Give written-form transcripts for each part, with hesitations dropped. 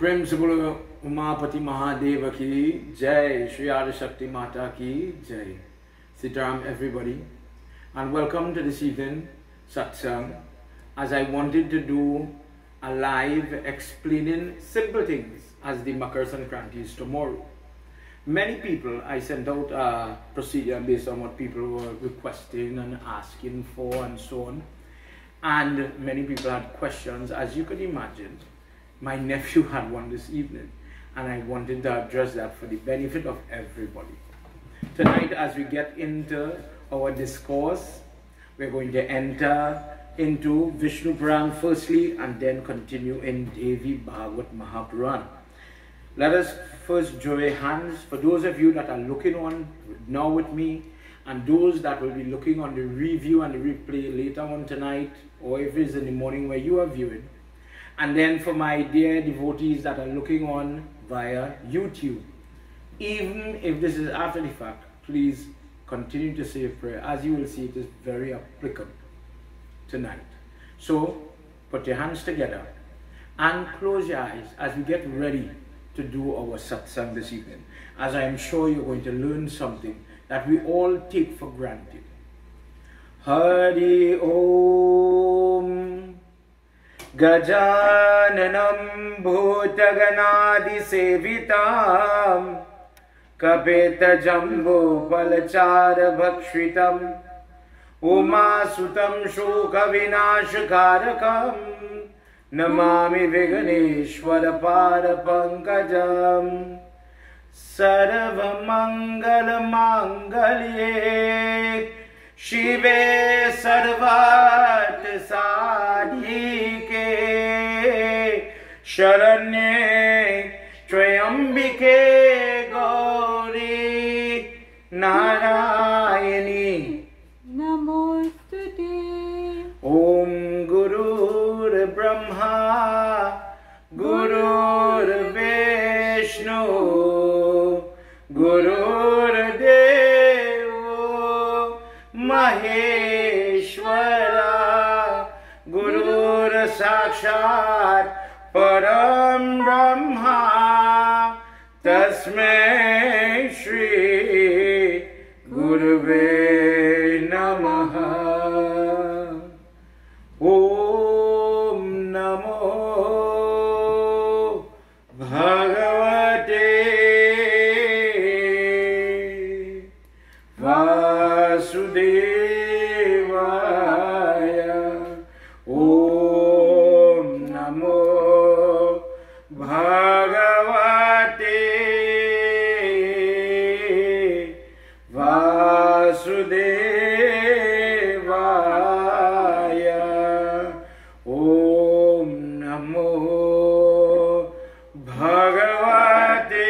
प्रेम से बोलो उमापति महादेव की जय, Shri Adi Shakti Mata ki jai. Sitaram everybody, and welcome to this evening satsang, as I wanted to do a live explaining simple things as the Makar Sankranti is tomorrow. Many people, I sent out a procedure based on what people were requesting and asking for and so on, and many people had questions. As you could imagine, my nephew had one this evening, and I wanted to address that for the benefit of everybody. Tonight, as we get into our discourse, we're going to enter into Vishnu Puran firstly, and then continue in Devi Bhagavad Mahapuran. Let us first join hands for those of you that are looking on now with me, and those that will be looking on the review and the replay later on tonight, or if it's in the morning where you are viewing. And then for my dear devotees that are looking on via YouTube, even if this is after the fact, please continue to say a prayer. As you will see, it is very applicable tonight. So put your hands together and close your eyes as we get ready to do our satsang this evening, as I am sure you're going to learn something that we all take for granted. Hari Om Gajananam Bhutaganadi Sevitam Kapeta Jambu Palachara Bhakshritam Umasutam Shoka Vinashakarakam Namami Viganeshwara Pada Pankajam Sarva Mangala Mangalye Shive Sarvat Sadhike Sharanye Trayambike Gauri Narayani Namostute. Om Gurur Brahma Gurur Vishnu Gurur Devo Maheshwara Gurur Sakshat Param Brahma Tasmai Shri Guruve Namaha. Om Namo Bhagavate Vasudevaya. Om Namo Bhagavate Vasudevaya. Om Namo Bhagavate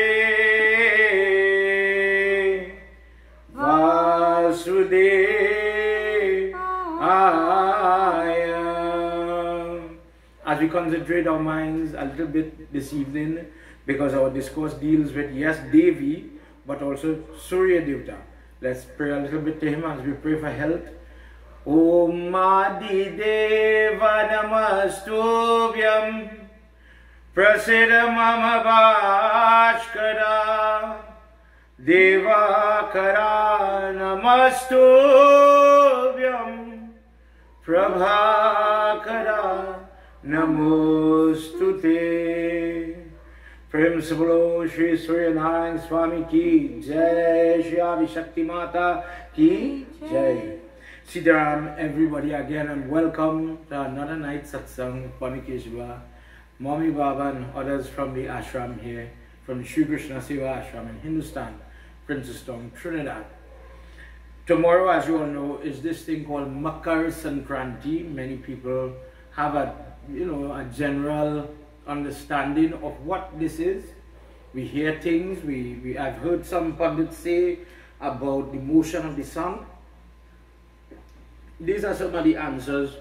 Vasudevaya. As we concentrate our minds a little bit this evening, because our discourse deals with, yes, Devi, but also Surya Devta. Let's pray a little bit to him as we pray for health. Om Adi Deva Namastubhyam Prasida Mama Bhashkara Devakara Namastubhyam Prabhakara Namostute. Prem se bolo Shri Surya Narayan Swami ki jai, Shri Adi Shakti Mata ki jai. Sitaram everybody again, and welcome to another night satsang. Keshava, Mommy Baba and others from the ashram here, from Shri Krsna Seva Ashram in Hindustan, Princess Town, Trinidad. Tomorrow, as you all know, is this thing called Makar Sankranti. Many people have a general understanding of what this is. We hear things, I've heard some pundits say about the motion of the sun. These are some of the answers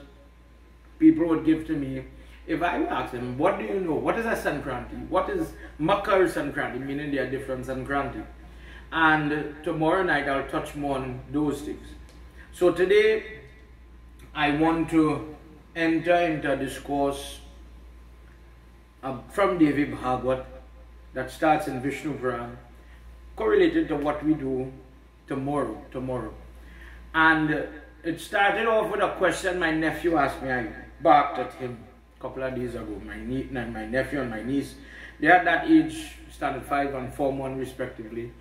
people would give to me if I ask them, what do you know? What is a Sankranti? What is Makar Sankranti? Meaning there are different Sankranti. And tomorrow night I'll touch more on those things. So today I want to enter into a discourse from Devi Bhagavad that starts in Vishnu Puran, correlated to what we do tomorrow. And it started off with a question my nephew asked me. I barked at him a couple of days ago. My nephew and my niece, they're at that age, standard 5 and Form 1 respectively.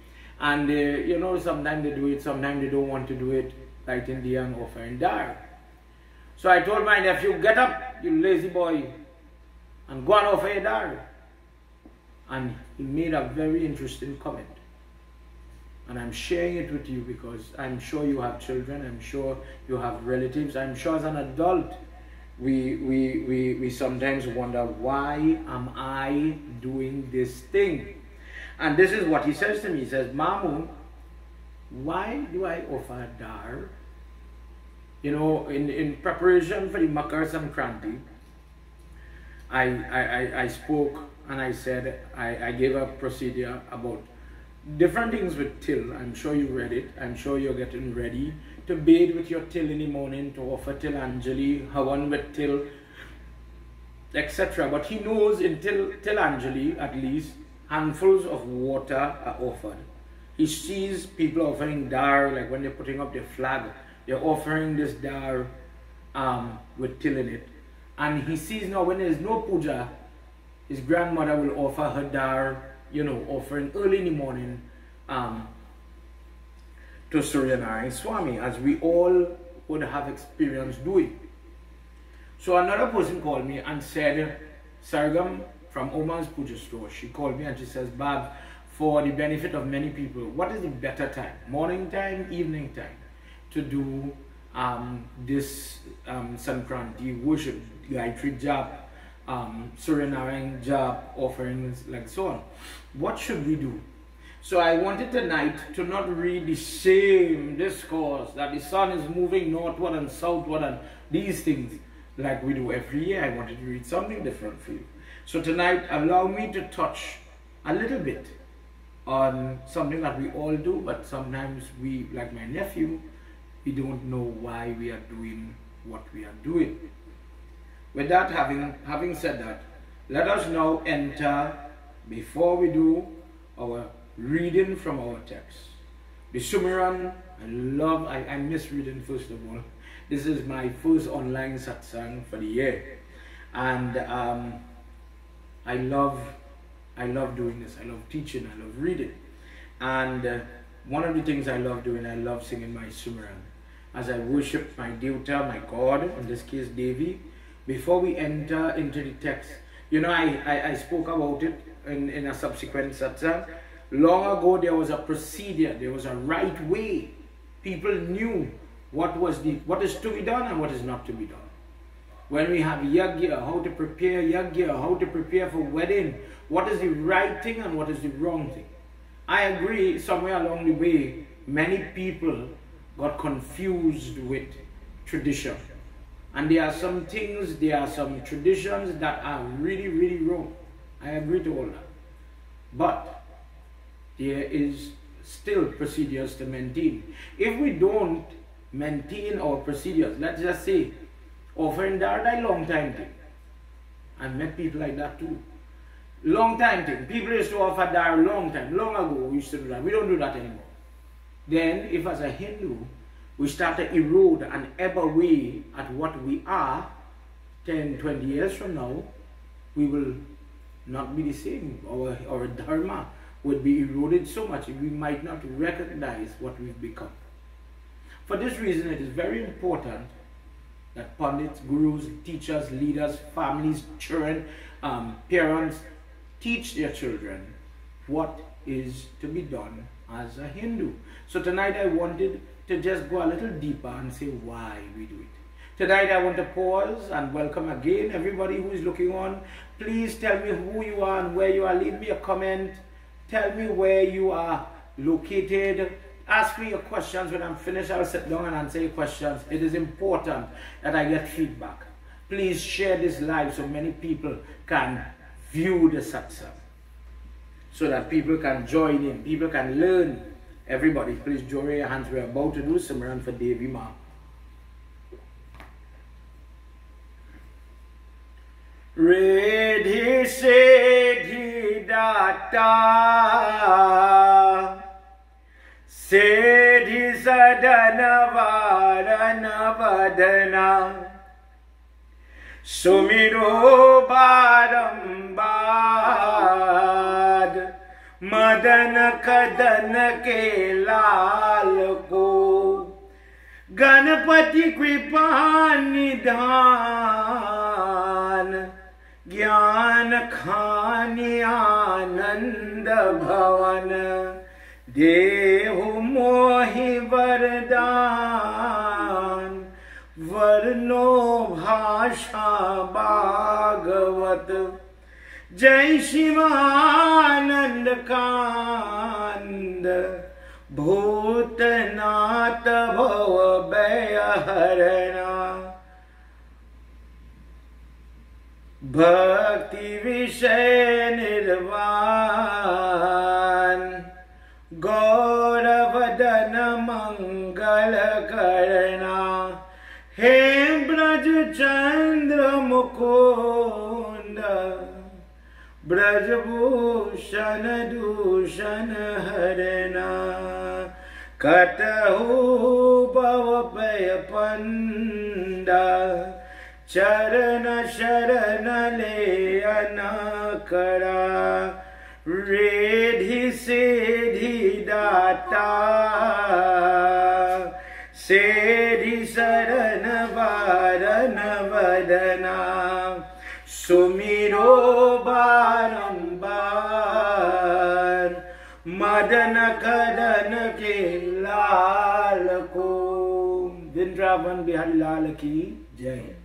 And you know, sometimes they do it, sometimes they don't want to do it, like in Gyan offering dar. So I told my nephew, get up, you lazy boy, and go and offer a dar. And he made a very interesting comment. And I'm sharing it with you because I'm sure you have children, I'm sure you have relatives, I'm sure as an adult, we sometimes wonder, why am I doing this thing? And this is what he says to me. He says, Mamu, why do I offer dar? You know, in preparation for the Makar Sankranti, I spoke and I said, I gave a procedure about different things with till. I'm sure you read it. I'm sure you're getting ready to bathe with your till in the morning, to offer till Anjali, Havan with till, etc. But he knows in till Anjali, at least, handfuls of water are offered. He sees people offering dar, like when they're putting up their flag, they're offering this dar with till in it. And he sees now when there's no puja, his grandmother will offer her dar, you know, offering early in the morning to Suryanarayan Swami, as we all would have experienced doing. So another person called me and said, Sargam from Oman's Puja store, she called me and she says, Bab, for the benefit of many people, what is the better time, morning time, evening time, to do this Sankranti worship, Gayatri Jap, Suryanarayan Jap, offerings, like so on? What should we do? So I wanted tonight to not read the same discourse that the sun is moving northward and southward and these things like we do every year. I wanted to read something different for you. So tonight, allow me to touch a little bit on something that we all do, but sometimes we, like my nephew, we don't know why we are doing what we are doing. With that, having said that, let us now enter, before we do our reading from our text, the Sumeran. I miss reading, first of all. This is my first online satsang for the year, and I love doing this. I love teaching, I love reading, and one of the things I love doing, I love singing my Sumeran as I worship my Devta, my God, in this case Devi. Before we enter into the text, you know, I spoke about it in a subsequent satsang. Long ago, there was a procedure, there was a right way. People knew what is to be done and what is not to be done. When we have Yagna, how to prepare Yagna, how to prepare for wedding, what is the right thing and what is the wrong thing. I agree, somewhere along the way, many people got confused with tradition. And there are some things, there are some traditions that are really, really wrong. I agree to all that. But there is still procedures to maintain. If we don't maintain our procedures, let's just say, offering dar a long time thing. I met people like that too. Long time thing. People used to offer dar long time. Long ago we used to do that. We don't do that anymore. Then, if as a Hindu, we start to erode and ebb away at what we are, 10, 20 years from now, we will not be the same. Our dharma would be eroded so much we might not recognize what we've become. For this reason, it is very important that pundits, gurus, teachers, leaders, families, children, parents teach their children what is to be done as a Hindu. So tonight I wanted to just go a little deeper and say why we do it. Tonight I want to pause and welcome again everybody who is looking on. Please tell me who you are and where you are. Leave me a comment. Tell me where you are located. Ask me your questions. When I'm finished, I'll sit down and answer your questions. It is important that I get feedback. Please share this live so many people can view the satsang, so that people can join in, people can learn. Everybody, please join your hands. We're about to do Simran for Devi Ma. Riddhi Siddhi Datta Siddhi Sadhana Varana Vadana Sumiro Barambad Madan Kadan Ke Lal Ko Ganapati Kripa Nidhan Gyan Khani Ananda Bhavan Dehu Mohi Vardhan Varno Bhasha Bhagavat Jai Shivanand Kand Bhutanat Bhava Bhayaharana Bhakti Vishay Nirvan Gauravadana Mangala Karana He Braj Chandra Mukunda Braj Bhushan Dushan Harana Katahu Bhavapaya Panda Charana Sharana Leyana Kara Riddhi Siddhi Datta Siddhi Sarana Varana Vadana Sumiro Barambar Madana Kadana Ke Lal Ko Vrindavan Bihari Lal Ki Jai.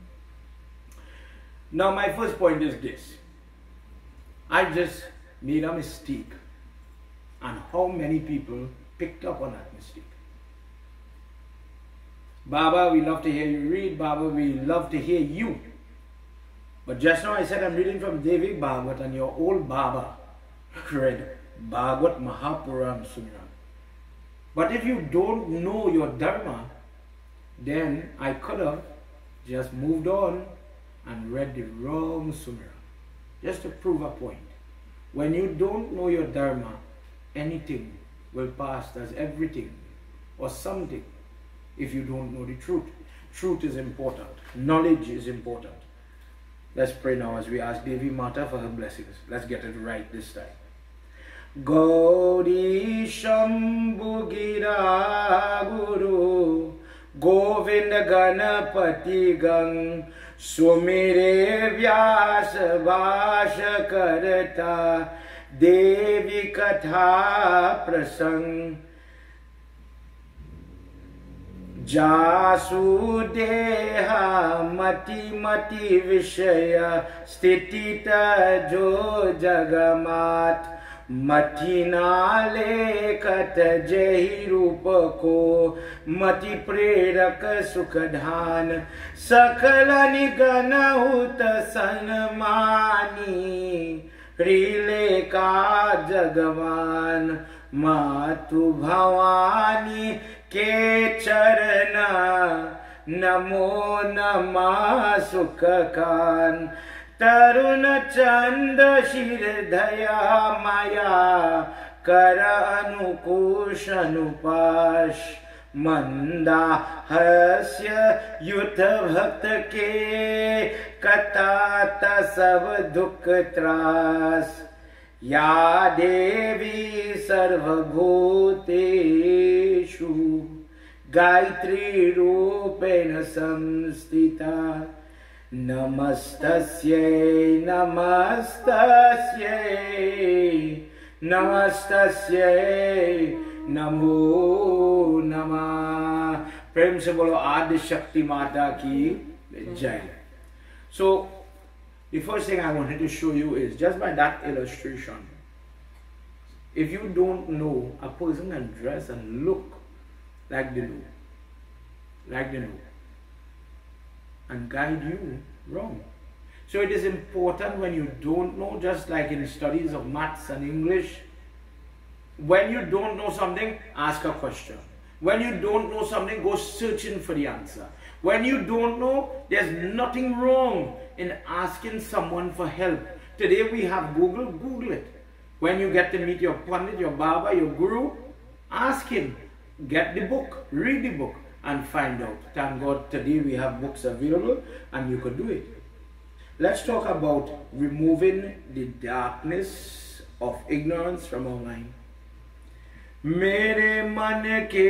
Now my first point is this. I just made a mistake, and how many people picked up on that mistake. Baba, we love to hear you read. Baba, we love to hear you. But just now I said I'm reading from Devi Bhagavat, and your old Baba read Bhagavat Mahapuran Sumran. But if you don't know your Dharma, then I could have just moved on and read the wrong Sumra. Just to prove a point. When you don't know your Dharma, anything will pass as everything or something if you don't know the truth. Truth is important. Knowledge is important. Let's pray now as we ask Devi Mata for her blessings. Let's get it right this time. Gauri Shambhu Gira Guru Govinda Ganapati Gang Sumire Vyasa Vasha Karata Devi Katha Prasang Jasu Deha Mati Mati Vishaya Stitita Jo Jagamat Matinale kat jahi rupa ko mati prerak sukadhan sakala nigana hut sanmani rile ka jagavan matu bhavani ke charana namo nama sukhakan Tarun Chanda Shirdhaya Maya Kara Anukush Anupash Manda Hasya Yutha Bhakta Ke Katata Sab Dukh Tras Ya Devi Sarvabhuteshu Gayatri Rupena Samstita Namastasye, Namastasye, Namastasye, Namo Namah. Prem se bolo Adi Shakti Mata ki Jai. So, the first thing I wanted to show you is just by that illustration. If you don't know, a person can dress and look like they know, and guide you wrong. So it is important when you don't know, just like in studies of maths and English, when you don't know something, ask a question. When you don't know something, go searching for the answer. When you don't know, there's nothing wrong in asking someone for help. Today we have Google. Google it. When you get to meet your Pandit, your Baba, your Guru, ask him. Get the book, read the book, and find out. Thank God today we have books available and you could do it. Let's talk about removing the darkness of ignorance from our mind. मेरे मन के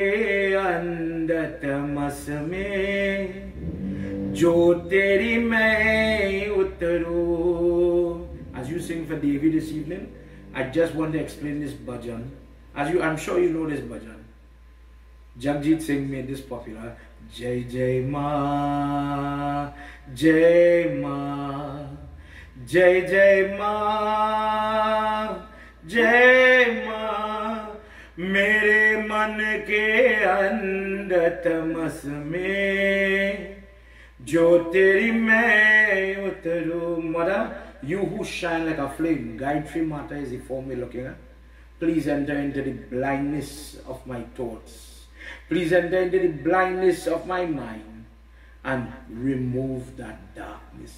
अंदर तमस में जो तेरी मैं उतरू. As you sing for Devi this evening, I just want to explain this bhajan. I'm sure you know this bhajan. Jagjit Singh made this popular. Jai Jai Ma, Jai Ma, Jai Jai Ma, Jai Ma. मेरे मन के अंदर तमस में जो तेरी मैं उतरू. Mother, you who shine like a flame, Gayatri Mata is the form we're looking at. Please enter into the blindness of my thoughts. Please enter into the blindness of my mind and remove that darkness.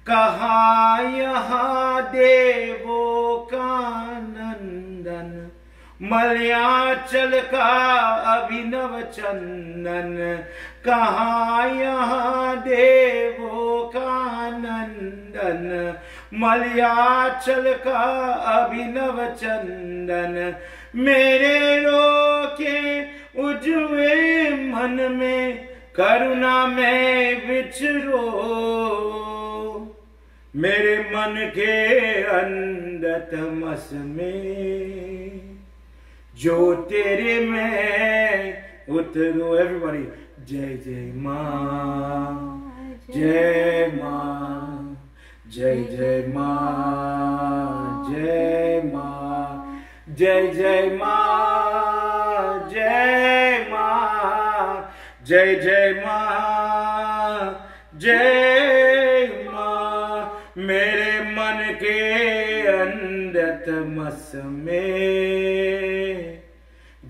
Kaha yaha devo ka nandan Malayachal का अभिनव चंदन. कहाँ यहाँ देवों का नंदन मलयाचल का अभिनव चंदन. मेरे रोके उजवे मन में करुणा में विचरो. मेरे मन के अंदर तमस में जो तेरे में उतरो. Everybody, जय जय माँ, जय माँ, जय जय माँ, जय माँ, जय जय माँ, जय माँ, जय जय माँ, जय माँ. मेरे मन के अंदर तमस में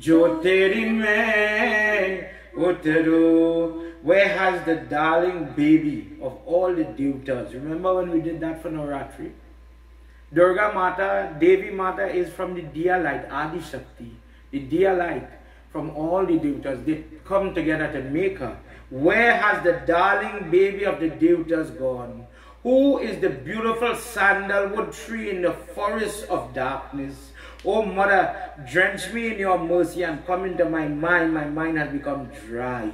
जो तेरी मैं उतरू. Where has the darling baby of all the devatas? Remember when we did that for Navratri? Durga Mata, Devi Mata is from the Diya light, Adi Shakti. The Diya light from all the devatas. They come together to make her. Where has the darling baby of the devatas gone? Who is the beautiful sandalwood tree in the forest of darkness? Oh Mother, drench me in your mercy and come into my mind. My mind has become dry.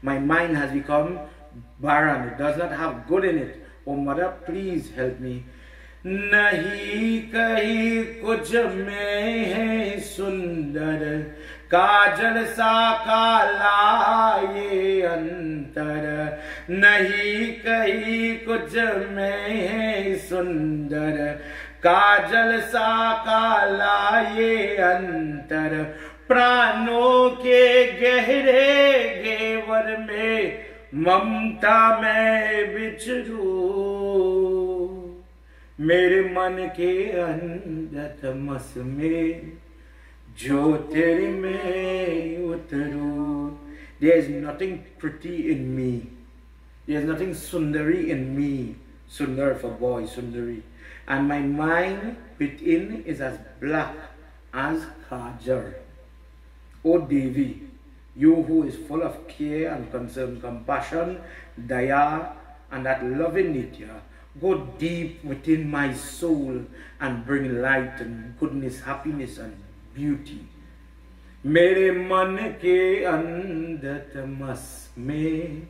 My mind has become barren. It does not have good in it. Oh Mother, please help me. नहीं कहीं कुछ में है सुंदर काजल सा काला ये अंतर. नहीं कहीं कुछ में है सुंदर काजल सा काला ये अंतर. प्राणों के गहरे घेवर में ममता में बिछरू. मेरे मन के अंदर तमस में जो तेरी में उतरू. There is nothing pretty in me. There is nothing sundari in me. Sundar for boy, sundari. And my mind within is as black as Kajal. O Devi, you who is full of care and concern, compassion, daya, and that loving nitya, go deep within my soul and bring light and goodness, happiness and beauty. मेरे मन के अंदर तमस में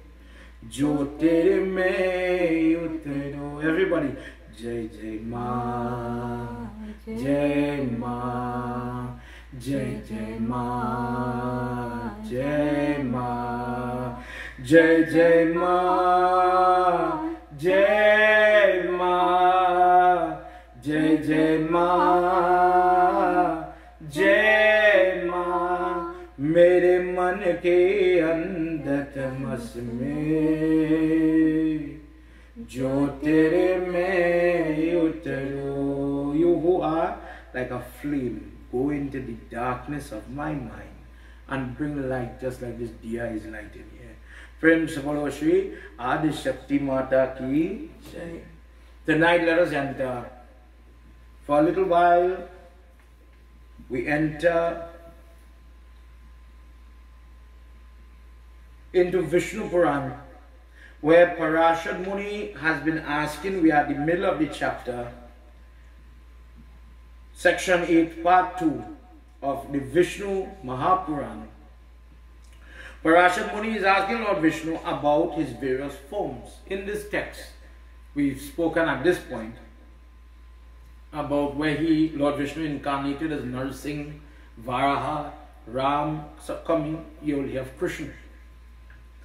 जो तेरे में उतरो. Everybody, जय जय माँ, जय माँ, जय जय माँ, जय माँ, जय जय माँ, जय माँ, जय जय माँ, जय माँ. मेरे मन के अंदर तमस में जो तेरे में उतरो. You who are like a flame, go into the darkness of my mind and bring light just like this diya is lighting here. Friends, follow Shri Adi Shakti Mata ki Jai. Tonight let us enter. For a little while, we enter into Vishnu Puran, where Parashar Muni has been asking. We are at the middle of the chapter, section 8, part 2 of the Vishnu Mahapuran. Parashar Muni is asking Lord Vishnu about his various forms. In this text, we've spoken at this point about where Lord Vishnu incarnated as Narsingh, Varaha, Ram, coming, you will have Krishna.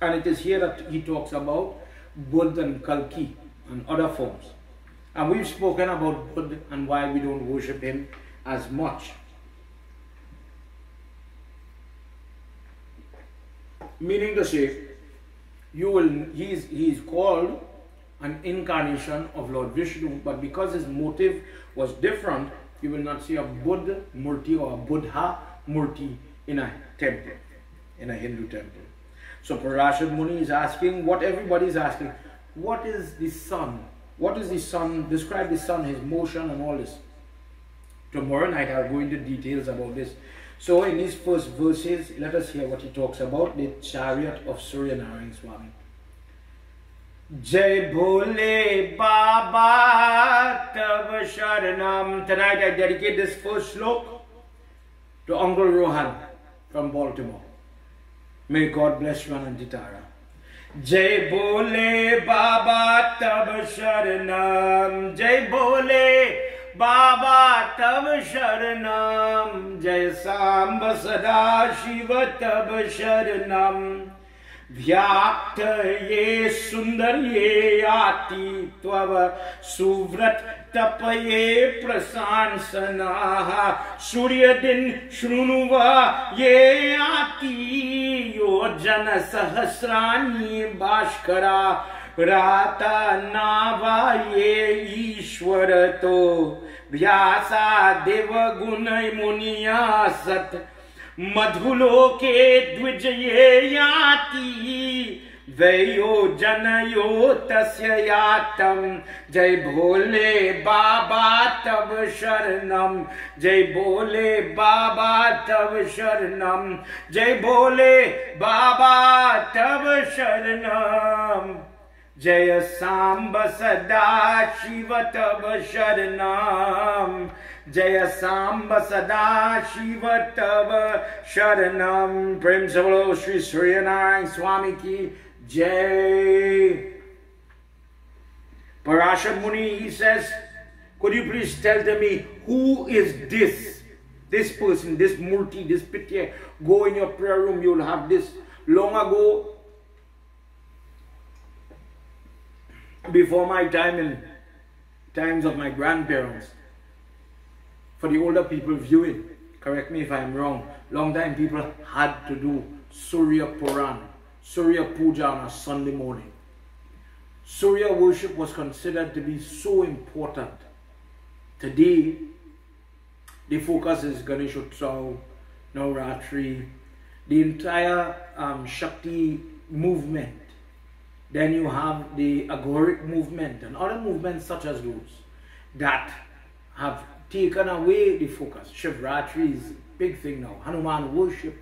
And it is here that he talks about Buddha and Kalki and other forms. And we've spoken about Buddha and why we don't worship him as much. Meaning to say, he is called an incarnation of Lord Vishnu, but because his motive was different, you will not see a Buddha Murti or a Buddha Murti in a temple, in a Hindu temple. So Parashar Muni is asking what everybody is asking. What is the sun? What is the sun? Describe the sun, his motion and all this. Tomorrow night I'll go into details about this. So in these first verses, let us hear what he talks about, the chariot of Surya Narayan Swami. Jai Bhole Baba Tab Sharanam. Tonight I dedicate this first slok to Uncle Rohan from Baltimore. May God bless you and Tara. Jai Bhole Baba Tab Sharanam. Jai Bhole Baba Tab Sharanam. Jai Samba Sada Shiva Tab Sharanam. Vyakta ye sundar ye ati tvav suvrat tapaye prasansanaha surya din shrunuva ye ati yojana sahasrani bashkara rata nava ye ishwarato vyasa deva gunai muniya sat Madhuloke dvijye yati Veyo janayo tasya yatam Jai Bhole Baba Tab Sharanam Jai Bhole Baba Tab Sharanam Jai Bhole Baba Tab Sharanam Jaya Samba Sada Shiva Tab Sharanam Jaya Samba Sada Shiva Tab Sharanam. Prem Savalo Sri Surya Narayan Swami ki Jai. Parashar Muni, he says, could you please tell me who is this person, this Murti, this Pitya? Go in your prayer room, you will have this. Long ago, before my time, in times of my grandparents, for the older people viewing, correct me if I'm wrong, long time people had to do Surya Puran, Surya Puja on a Sunday morning. Surya worship was considered to be so important. Today, the focus is Ganesh Utsav, Navratri, the entire Shakti movement. Then you have the Agoric movement and other movements such as those that have taken away the focus. Shivratri is a big thing now. Hanuman worship.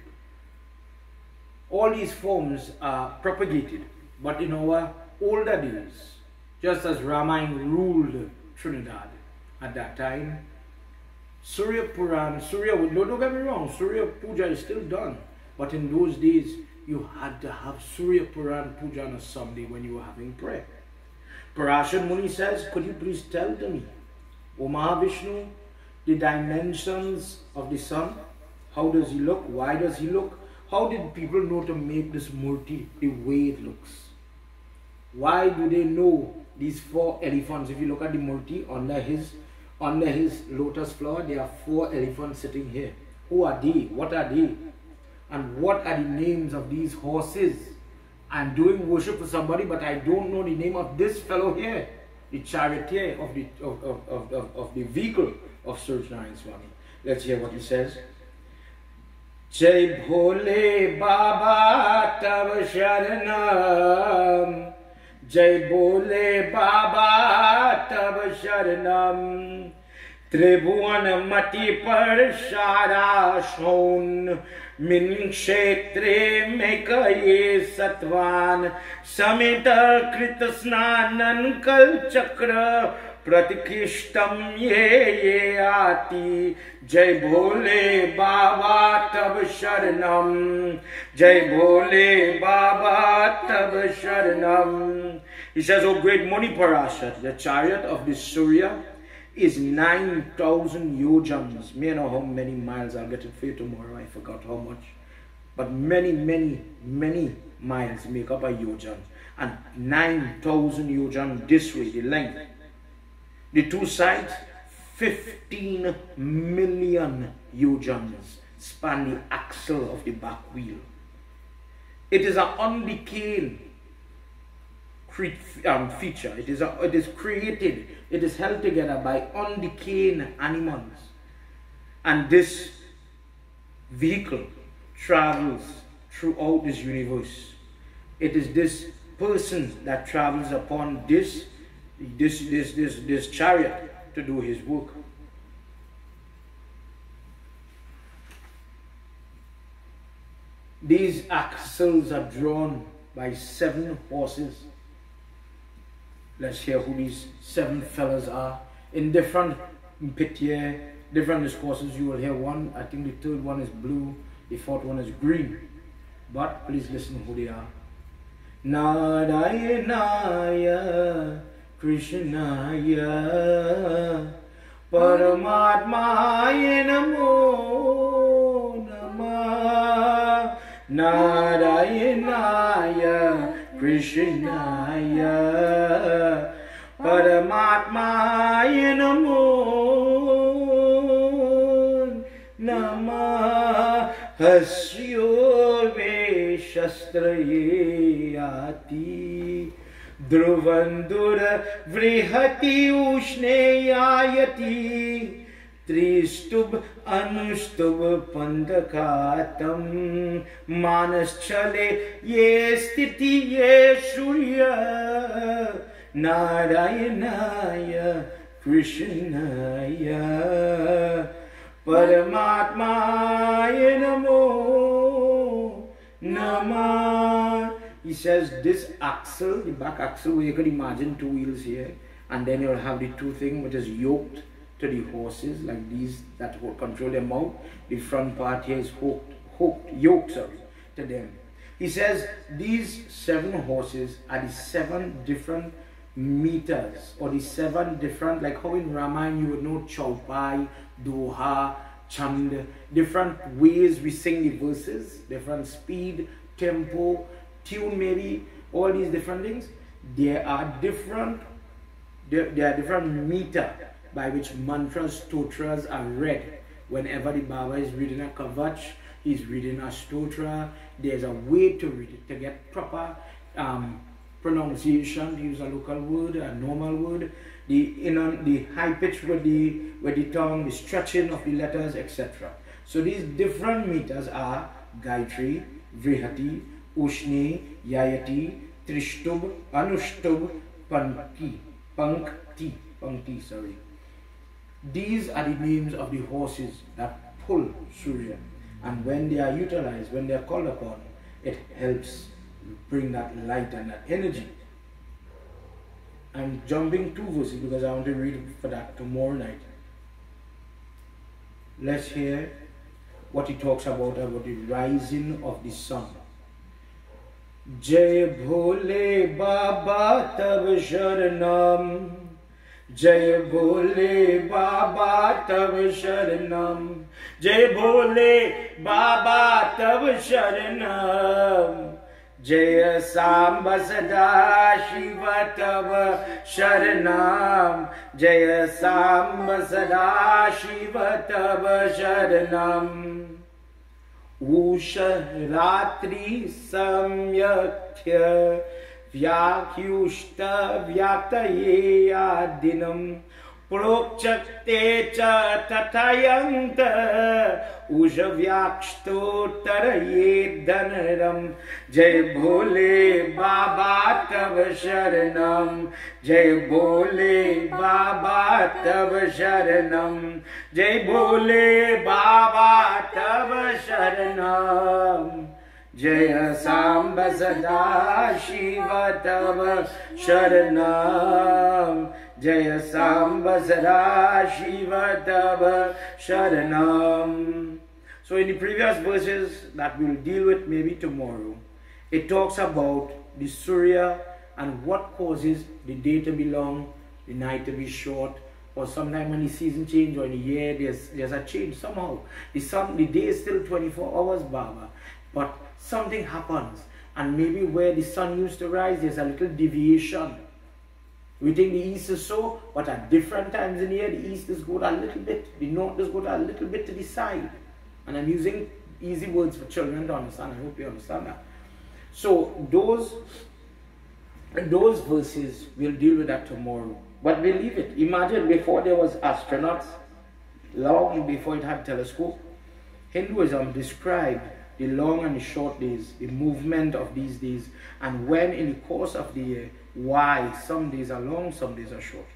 All these forms are propagated. But in our older days, just as Ramayana ruled Trinidad at that time, Surya Puran, don't get me wrong, Surya Puja is still done. But in those days, you had to have Surya Puran Puja on a Sunday when you were having prayer. Parashar Muni says, could you please tell me, O Mahavishnu, the dimensions of the sun? How does he look? Why does he look? How did people know to make this Murti the way it looks? Why do they know these 4 elephants? If you look at the Murti under his lotus flower, there are 4 elephants sitting here. Who are they? What are they? And what are the names of these horses? I'm doing worship for somebody, but I don't know the name of this fellow here, the charioteer of the vehicle of Surya Narayan Swami. Let's hear what he says. जय भोले बाबा तब शरणम, जय भोले बाबा तब शरणम। त्रिभुवन मति पर सारा सोन, मिन क्षेत्रे में कये सत्वान, समित कृत स्नानन कल चक्र, प्रतिष्ठम ये आती। जय भोले बाबा तब शरणम, जय भोले बाबा तब शरणम। He says, O great Muni Parashar, the chariot of the Surya is 9,000 yojans. May know how many miles. I'll get it for you tomorrow. I forgot how much. But many, many, many miles make up a yojan. And 9,000 yojan this way, the length. The two sides, 15 million yojans span the axle of the back wheel. It is an undecaying feature. It is created, it is held together by undecaying animals. And this vehicle travels throughout this universe. It is this person that travels upon this chariot to do his work. These axles are drawn by 7 horses. Let's hear who these 7 fellas are. In different pitié, different discourses, you will hear one. I think the third one is blue, the fourth one is green. But please listen who they are. Narayanaya Krishnaya Paramatmaya Namo Namah. Narayanaya Krishnaya Paramatmaya Namo Namah. Hasyo ve shastraye ati Dhruvandura vrihati ushneyayati Tristub anustub pandakatam Manaschale ye sthiti ye surya Narayanaya Krishnaya Paramatmaya Namo Namah. He says this axle, the back axle, where you can imagine 2 wheels here, and then you'll have the 2 things which is yoked to the horses, like these that will control their mouth. The front part here is yoked to them. He says these 7 horses are the 7 different meters, or the 7 different, like how in Ramayana you would know Chaupai, Doha, Chand, different ways we sing the verses, different speed, tempo, tune, maybe all these different things. There are different meter by which mantras, stotras are read. Whenever the Baba is reading a kavach, he's reading a stotra. There's a way to read it to get proper pronunciation, to use a local word, a normal word, the high pitch with the tongue, the stretching of the letters, etc. So these different meters are Gayatri, Vrihati, Ushni, Yayati, Trishtub, Anushtub, Pankti, sorry. These are the names of the horses that pull Surya, and when they are utilized, when they are called upon, it helps bring that light and that energy. I'm jumping 2 verses because I want to read for that tomorrow night. Let's hear what he talks about the rising of the sun. Jai Bhole Baba Tab Sharanam, Jai Bhole Baba Tab Sharanam, Jai Bhole Baba Tab Sharanam, Jaya Samba Sada Shiva Tava Sharanam, Jaya Samba Sada Shiva Tava Sharanam. Usha Ratri Samyakhya Vyakyushta Vyaktaye Adinam Prokchakte cha tatayanta उषव्याक्षतोत्तरये धनरम जय भोले बाबा तब शरणम जय भोले बाबा तब शरणम जय भोले बाबा तब शरणम जय सांब सदा शिव तब शरणम जय सांब सदा शिव तब शरणम. So in the previous verses that we'll deal with maybe tomorrow, it talks about the Surya and what causes the day to be long, the night to be short, or sometimes when the season change or in the year there's a change somehow. The day is still 24 hours, Baba, but something happens, and maybe where the sun used to rise, there's a little deviation. We think the east is so, but at different times in the year, the east is good a little bit, the north is good a little bit to the side. And I'm using easy words for children to understand. I hope you understand that. So those verses, we'll deal with that tomorrow. But we'll leave it. Imagine before there was astronauts, long before it had telescope, Hinduism described the long and the short days, the movement of these days, and when in the course of the year, why some days are long, some days are short.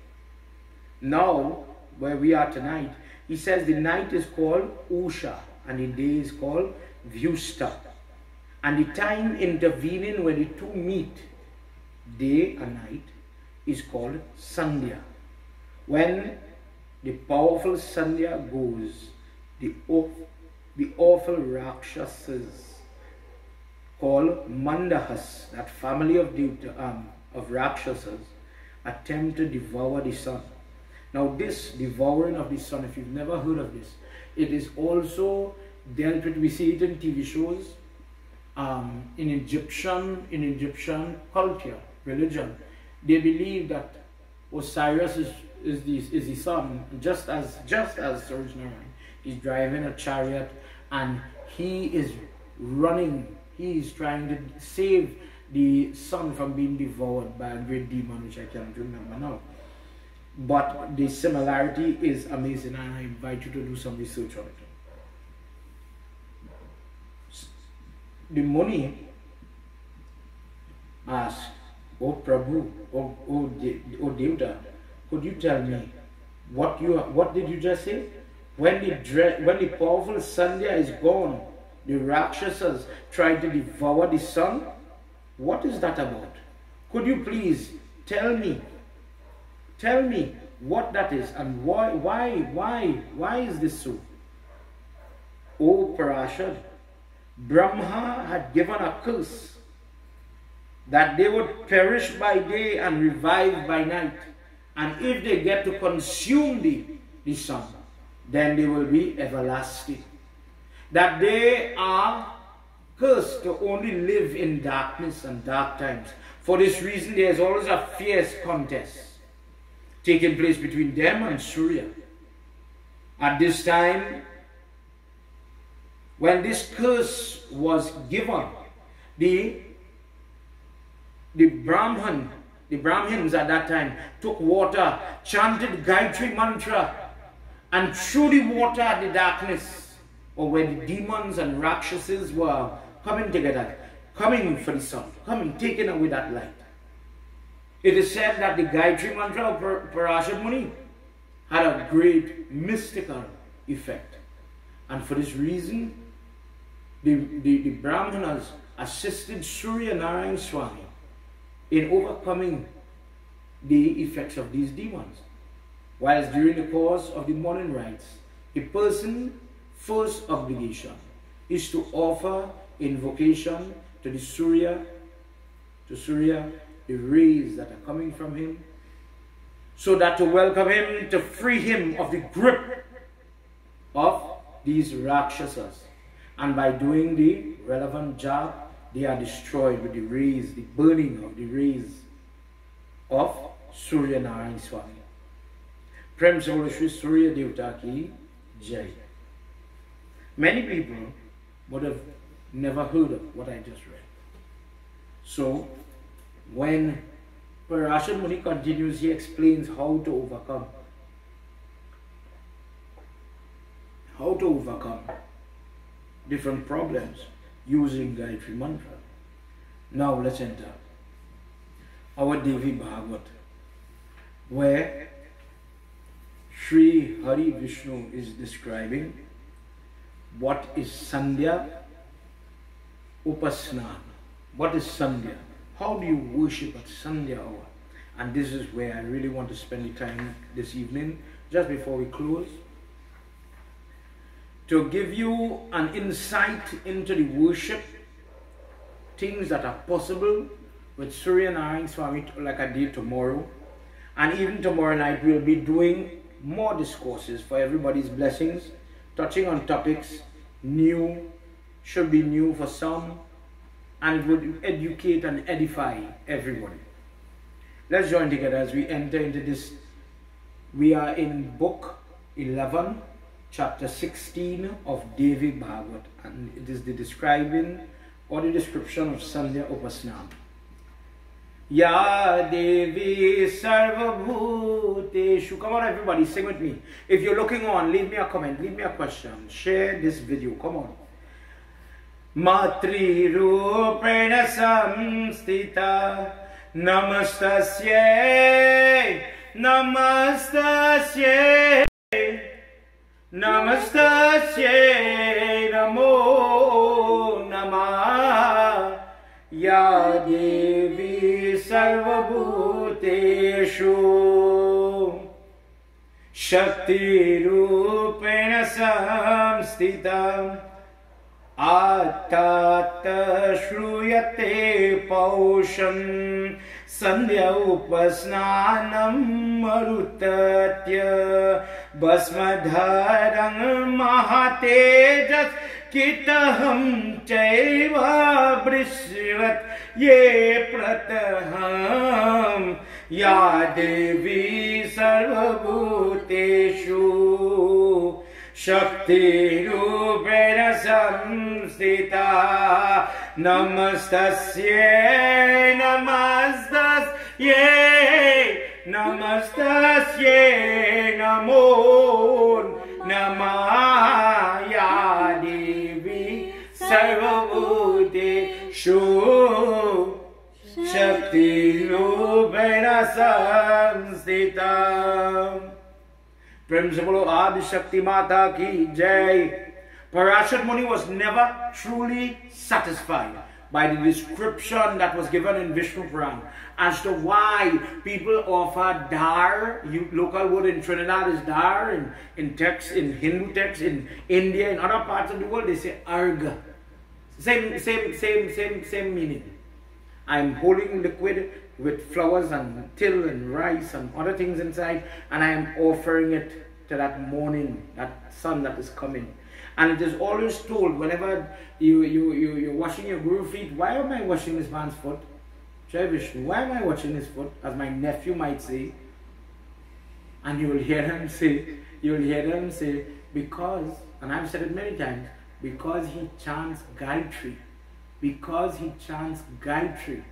Now, where we are tonight, he says the night is called Usha and the day is called Vyusta. And the time intervening when the two meet, day and night, is called Sandhya. When the powerful Sandhya goes, the awful Rakshasas called Mandahas, that family of Rakshasas, attempt to devour the sun. Now this devouring of the sun, if you've never heard of this, it is also dealt with. We see it in TV shows, in Egyptian culture, religion. They believe that Osiris is the sun, just as originally. He's driving a chariot and he is running. He is trying to save the sun from being devoured by a great demon, which I can't remember now. But the similarity is amazing, and I invite you to do some research on it. The Muni asked, "Oh Prabhu, oh Devta, could you tell me what did you just say? When the powerful Sandhya is gone, the Rakshasas try to devour the sun. What is that about? Could you please tell me what that is, and why is this so?" O Parashad, Brahma had given a curse that they would perish by day and revive by night, and if they get to consume the sun, then they will be everlasting. That they are cursed to only live in darkness and dark times. For this reason, there is always a fierce contest taking place between them and Surya. At this time, when this curse was given, the Brahmins at that time took water, chanted Gayatri mantra, and threw the water at the darkness, or where the demons and Rakshasas were coming together, coming for the sun, taking away that light. It is said that the Gayatri mantra of Parashad Muni had a great mystical effect. And for this reason, the Brahmanas assisted Surya Narayan Swami in overcoming the effects of these demons. Whilst during the course of the morning rites, a person's first obligation is to offer invocation to the Surya, the rays that are coming from him, so that to welcome him, to free him of the grip of these Rakshasas. And by doing the relevant job, they are destroyed with the rays, the burning of the rays of Surya Narayan Swami. Prem se bolo Shri Surya Devta ki Jai. Many people would have never heard of what I just read. So, when Parashad Muni continues, he explains how to overcome. How to overcome. different problems using Gayatri Mantra. Now let's enter our Devi Bhagavat, where Sri Hari Vishnu is describing what is Sandhya Upasnana. What is Sandhya? How do you worship at Sandhya hour? And this is where I really want to spend the time this evening, just before we close, to give you an insight into the worship, things that are possible with Surya Narayan Swami, like I did tomorrow. And even tomorrow night we'll be doing more discourses for everybody's blessings, touching on topics new, should be new for some, and it would educate and edify everybody. Let's join together as we enter into this. We are in book 11, chapter 16 of Devi Bhagavat, and it is the describing or the description of Sandhya Upasnana. Ya Devi Sarvabhuteshu. Come on everybody, sing with me. If you're looking on, leave me a comment, leave me a question, share this video, come on. Matri Rupena Samstita Namastasye Namastasye Namastasye Namo Namah Ya Devi Sarvabhuteshu Shakti Rupena Samstita Atata Shruyate Pausham Sandhya Upasnanam Marutatya Basmadharang Mahatejas Kitaham Chaiva Brishvat Ye Prataham Ya Devi Sarvabhuteshu Shakti Rupena Samstita Namastasye Namastasye Namastasye Namo Namah Ya Devi Sarvabhuteshu Shakti Rupena Samstita. Prem se bolo Adi Shakti Mata ki Jai. Parashat Muni was never truly satisfied by the description that was given in Vishnu Puran as to why people offer dar. Local word in Trinidad is dar, in text, in Hindu text, in India, in other parts of the world they say arga. Same meaning. I'm holding liquid with flowers and till and rice and other things inside, and I am offering it to that morning, that sun that is coming. And it is always told whenever you're washing your guru feet, why am I washing this man's foot? Jai Vishnu, why am I washing his foot? As my nephew might say. And you will hear them say, because, and I've said it many times, because he chants Gayatri. Because he chants Gayatri.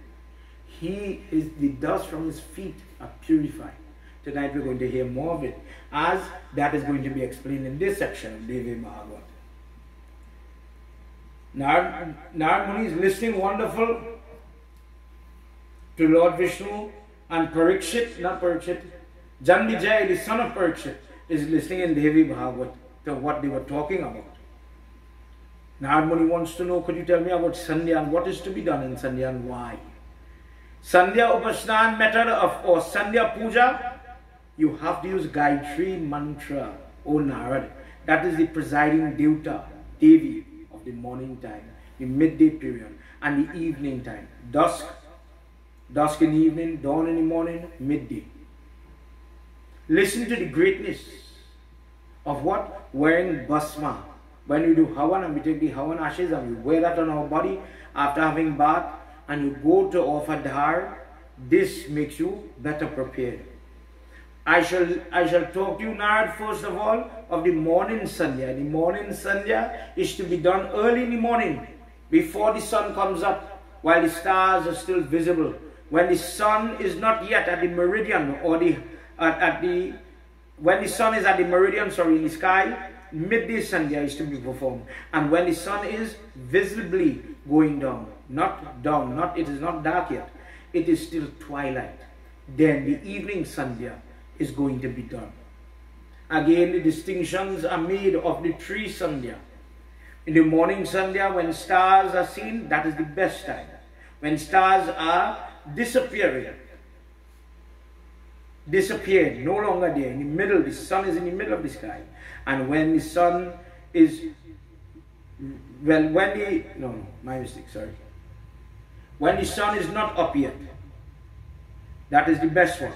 He is the dust from his feet are purified. Tonight we're going to hear more of it, as that is going to be explained in this section of Devi Bhagavat. Narad Muni is listening wonderful to Lord Vishnu, and Parikshit, Janmijay, the son of Parikshit, is listening in Devi Bhagavat to what they were talking about. Narad Muni wants to know, could you tell me about Sandhya and what is to be done in Sandhya and why? Sandhya Upasnan method or Sandhya Puja, you have to use Gayatri Mantra, O Narad. That is the presiding Devta, Devi of the morning time, the midday period, and the evening time. Dusk in the evening, dawn in the morning, midday. Listen to the greatness of what? Wearing Basma. When you do Havan, and we take the Havan ashes and we wear that on our body after having bath, and you go to offer Dhar, this makes you better prepared. I shall talk to you, Narad, first of all, of the morning Sandhya. The morning Sandhya is to be done early in the morning, before the sun comes up, while the stars are still visible. When the sun is not yet at the meridian, or when the sun is at the meridian, in the sky, midday Sandhya is to be performed. And when the sun is visibly going down, it is not dark yet, it is still twilight, then the evening Sandhya is going to be done. Again, the distinctions are made of the three Sandhya. In the morning Sandhya, when stars are seen, that is the best time. When stars are disappeared, no longer there, in the middle, the sun is in the middle of the sky. And when the sun is, well, when the sun is not up yet, that is the best one.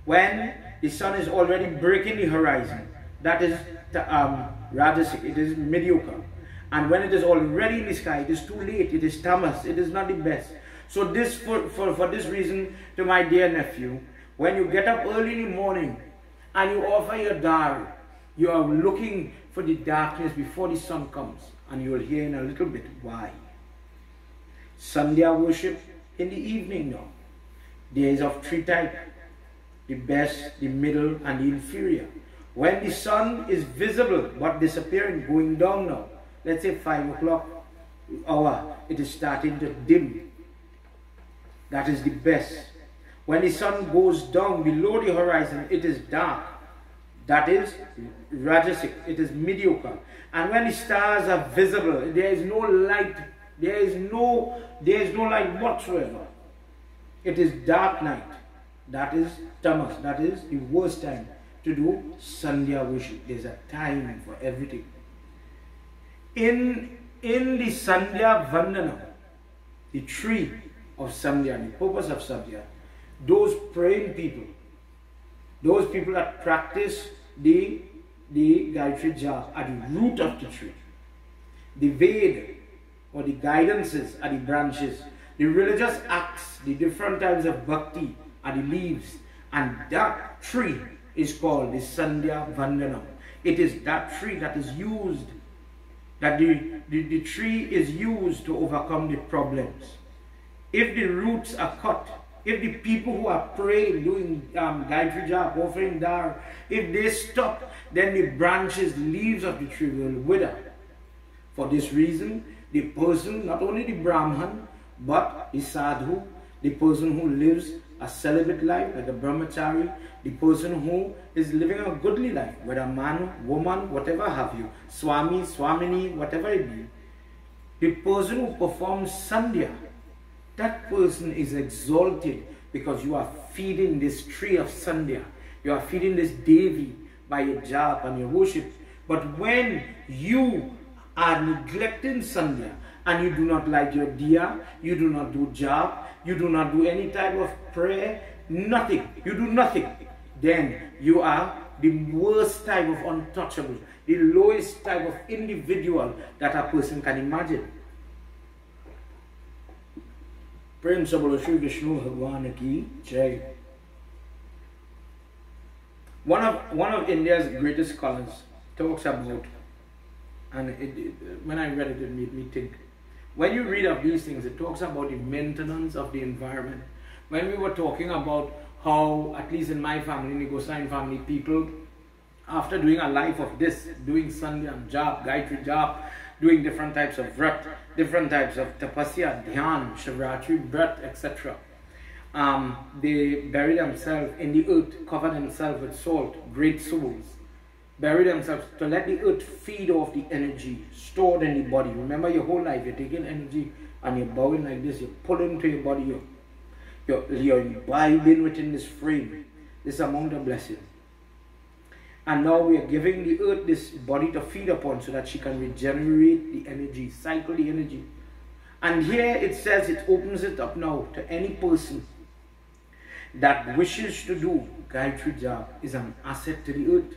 When the sun is already breaking the horizon, that is Rajasic, it is mediocre. And when it is already in the sky, it is too late, it is tamas, it is not the best. So this, for this reason, to my dear nephew, when you get up early in the morning and you offer your dar, you are looking for the darkness before the sun comes. And you will hear in a little bit why. Sandhya worship in the evening now. There is of three types: the best, the middle, and the inferior. When the sun is visible but disappearing, going down now, let's say 5 o'clock hour, it is starting to dim. That is the best. When the sun goes down below the horizon, it is dark. That is Rajasic, it is mediocre. And when the stars are visible, there is no light, there is no light whatsoever. It is dark night. That is tamas, that is the worst time to do Sandhya worship. There's a time for everything. In the Sandhya Vandana, the tree of Sandhya, the purpose of Sandhya, those praying people, those people that practice the Gayatri Japa at the root of the tree, the Veda or the guidances are the branches, the religious acts, the different types of bhakti are the leaves, and that tree is called the Sandhya Vandana. It is that tree that is used, that the tree is used to overcome the problems. If the roots are cut, if the people who are praying, doing Gayatri Japa, offering dar, if they stop, then the branches, leaves of the tree will wither. For this reason, the person, not only the Brahman, but the sadhu, the person who lives a celibate life, like a brahmachari, the person who is living a goodly life, whether man, woman, whatever have you, swami, swamini, whatever it be, the person who performs Sandhya, that person is exalted because you are feeding this tree of Sandhya. You are feeding this Devi by your japa and your worship. But when you are neglecting Sandhya and you do not light your diya, you do not do japa, you do not do any type of prayer, nothing, you do nothing, then you are the worst type of untouchable, the lowest type of individual that a person can imagine. Prem Sabolo Shri Vishnu Bhagwan Ki Jai. One of India's greatest scholars talks about, and when I read it, it made me think. When you read of these things, it talks about the maintenance of the environment. When we were talking about how, at least in my family, in the Gosine family, people, after doing a life of this, doing Sandhya and Japa, Gayatri Japa, doing different types of vrat, different types of tapasya, dhyan, shivratri, vrat, etc. They bury themselves in the earth, cover themselves with salt, great souls. Bury themselves to let the earth feed off the energy stored in the body. Remember, your whole life, you're taking energy and you're bowing like this, you're pulling into your body, you're imbibing within this frame, this amount of blessing. And now we are giving the earth this body to feed upon so that she can regenerate the energy, cycle the energy. And here it says, it opens it up now to any person that wishes to do Gayatri Japa is an asset to the earth.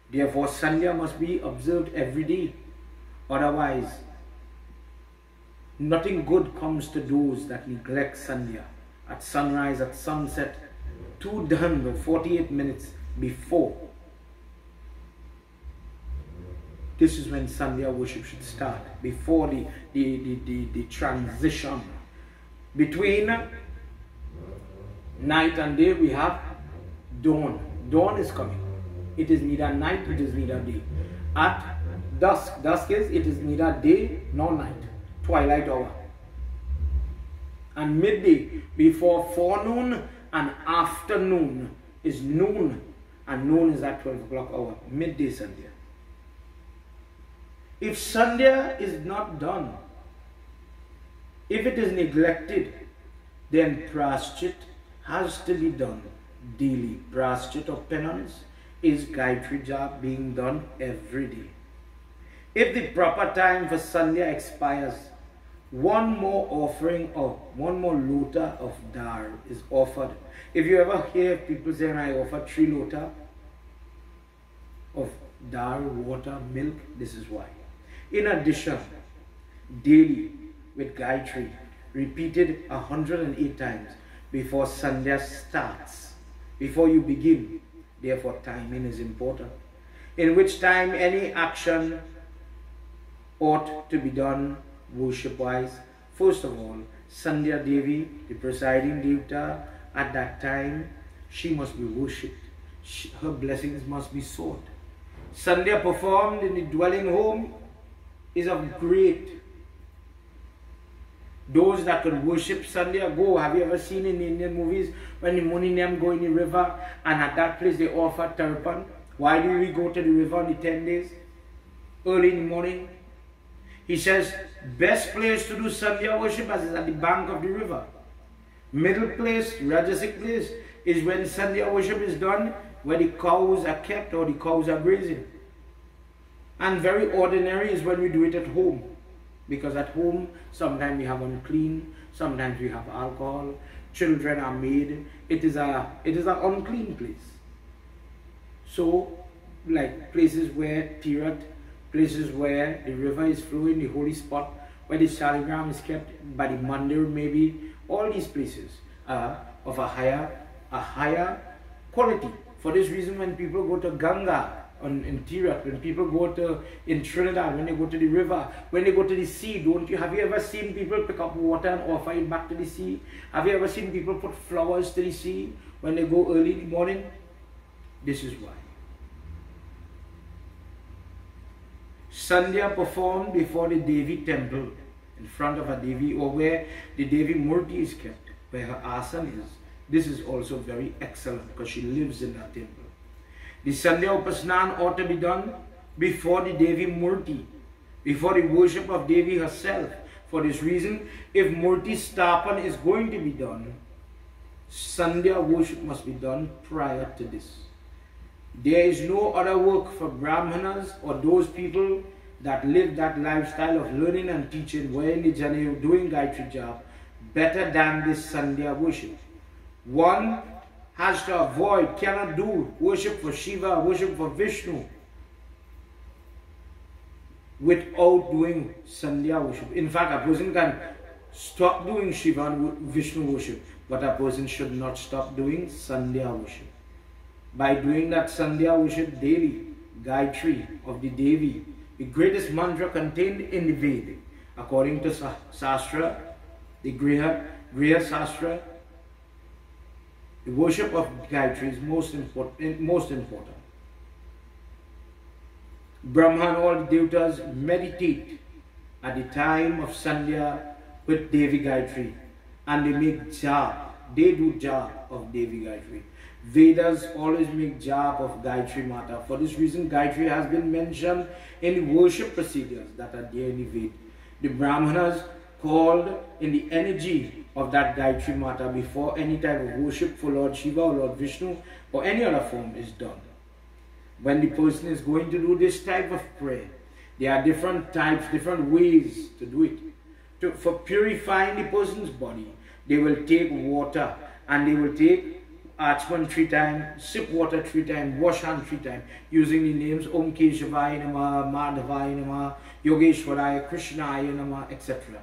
Therefore, Sandhya must be observed every day. Otherwise, nothing good comes to those that neglect Sandhya. At sunrise, at sunset, 48 minutes before. This is when Sandhya worship should start, before the transition. Between night and day, we have dawn. Dawn is coming. It is neither night, it is neither day. at dusk. Dusk is, it is neither day nor night, twilight hour. And midday, before forenoon and afternoon, is noon, and noon is at 12 o'clock hour, midday Sandhya. If Sandhya is not done, if it is neglected, then Praschit has to be done daily. Praschit or penance is Gayatri Jap being done every day. If the proper time for Sandhya expires, one more offering or one more lota of dar is offered. If you ever hear people saying, I offer 3 lota of dar, water, milk, this is why. In addition, daily with Gayatri, repeated 108 times before Sandhya starts, before you begin. Therefore, timing is important. In which time any action ought to be done worship-wise. First of all, Sandhya Devi, the presiding Devta, at that time, she must be worshipped. Her blessings must be sought. Sandhya performed in the dwelling home is of great. Those that could worship Sandhya, go. Have you ever seen in the Indian movies when the Muninam go in the river and at that place they offer Tarpan? Why do we go to the river on the 10 days? Early in the morning. He says, best place to do Sandhya worship is at the bank of the river. Middle place, Rajasic place, is when Sandhya worship is done, where the cows are kept or the cows are grazing. And very ordinary is when we do it at home. Because at home, sometimes we have unclean, sometimes we have alcohol, children are made. It is an unclean place. So, like places where Tirat, places where the river is flowing, the holy spot, where the shaligram is kept, by the mandir maybe, all these places are of a higher quality. For this reason, when people go to Ganga, in Tirat, when people go to, in Trinidad, when they go to the river, when they go to the sea, have you ever seen people pick up water and offer it back to the sea? Have you ever seen people put flowers to the sea when they go early in the morning? This is why. Sandhya performed before the Devi temple, in front of a Devi, or where the Devi Murti is kept, where her asana is. This is also very excellent because she lives in that temple. The Sandhya Upasnan ought to be done before the Devi Murti, before the worship of Devi herself. For this reason, if Murti Stapan is going to be done, Sandhya worship must be done prior to this. There is no other work for Brahmanas or those people that live that lifestyle of learning and teaching, wearing the Janayu, doing Gayatri Jap, better than this Sandhya worship. One has to avoid, cannot do worship for Shiva, worship for Vishnu without doing Sandhya worship. In fact, a person can stop doing Shiva and Vishnu worship, but a person should not stop doing Sandhya worship. By doing that Sandhya worship daily, Gayatri of the Devi, the greatest mantra contained in the Veda, according to Sastra, the Griha Sastra, the worship of Gayatri is most important. Brahma and all the Devtas meditate at the time of Sandhya with Devi Gayatri, and they make jap. They do jap of Devi Gayatri. Vedas always make jap of Gayatri Mata. For this reason, Gayatri has been mentioned in the worship procedures that are there in the Veda. The Brahmanas called in the energy of that Gayatri Mata before any type of worship for Lord Shiva or Lord Vishnu or any other form is done. When the person is going to do this type of prayer, there are different types, different ways to do it. For purifying the person's body, they will take water and they will take Achman 3 times, sip water 3 times, wash hand 3 times, using the names Om Keshavaya Namah, Madhavaya Namah, Yogeshwaraya, Krishnaya Namah, etc.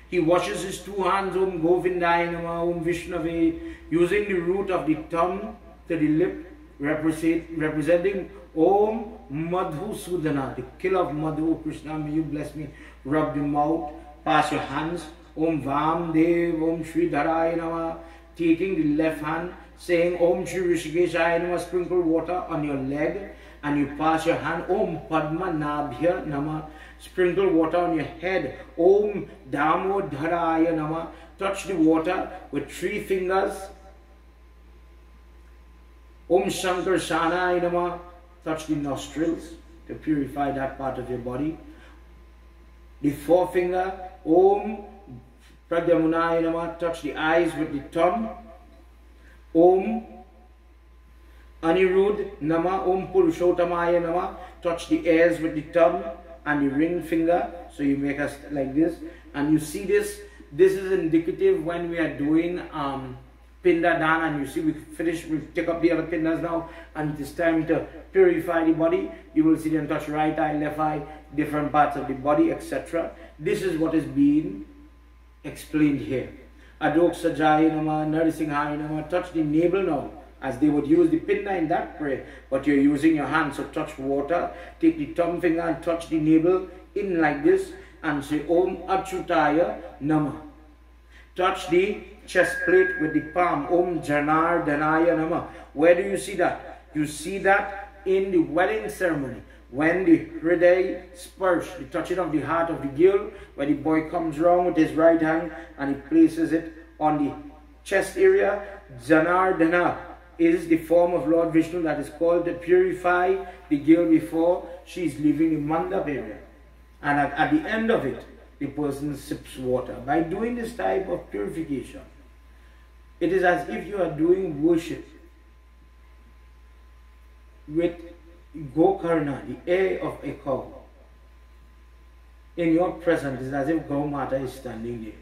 He washes his 2 hands, Om Govindaya Namah, Om Vishnave, using the root of the tongue to the lip, representing Om Madhu Sudhana, the kill of Madhu. Krishna, may you bless me. Rub the mouth, pass your hands, Om Vam Dev, Om Shri Dharaya Namah, taking the left hand, saying Om Shri Rishikeshaya Namah, sprinkle water on your leg and you pass your hand, Om Padma Nabhya Nama. Sprinkle water on your head, Om Damodharaya Nama. Touch the water with 3 fingers, Om Shankarshana Nama. Touch the nostrils to purify that part of your body. The 4th finger, Om Pradyamunaya Nama. Touch the eyes with the thumb. Om Anirudh Nama. Om Purushottamaya Nama. Touch the ears with the thumb and the ring finger. So you make us like this. And you see this. This is indicative when we are doing Pinda Dan, and you see we take up the other pindas now, and it is time to purify the body. You will see them touch right eye, left eye, different parts of the body, etc. This is what is being explained here. Adok Sajaya Nama, Narasimhaya Nama. Touch the navel now, as they would use the pinda in that prayer, but you're using your hand. So touch water, take the thumb finger and touch the navel in like this, and say Om Achyutaya Nama. Touch the chest plate with the palm, Om Janardhanaya Nama. Where do you see that? You see that in the wedding ceremony, when the Hriday Sparsh, the touching of the heart of the girl, where the boy comes round with his right hand and he places it on the chest area. Janardhana is the form of Lord Vishnu that is called to purify the girl before she is leaving the mandap area. And at the end of it, the person sips water. By doing this type of purification, it is as if you are doing worship with Gokarna, the ear of a cow. In your presence, it is as if Gaumata is standing there.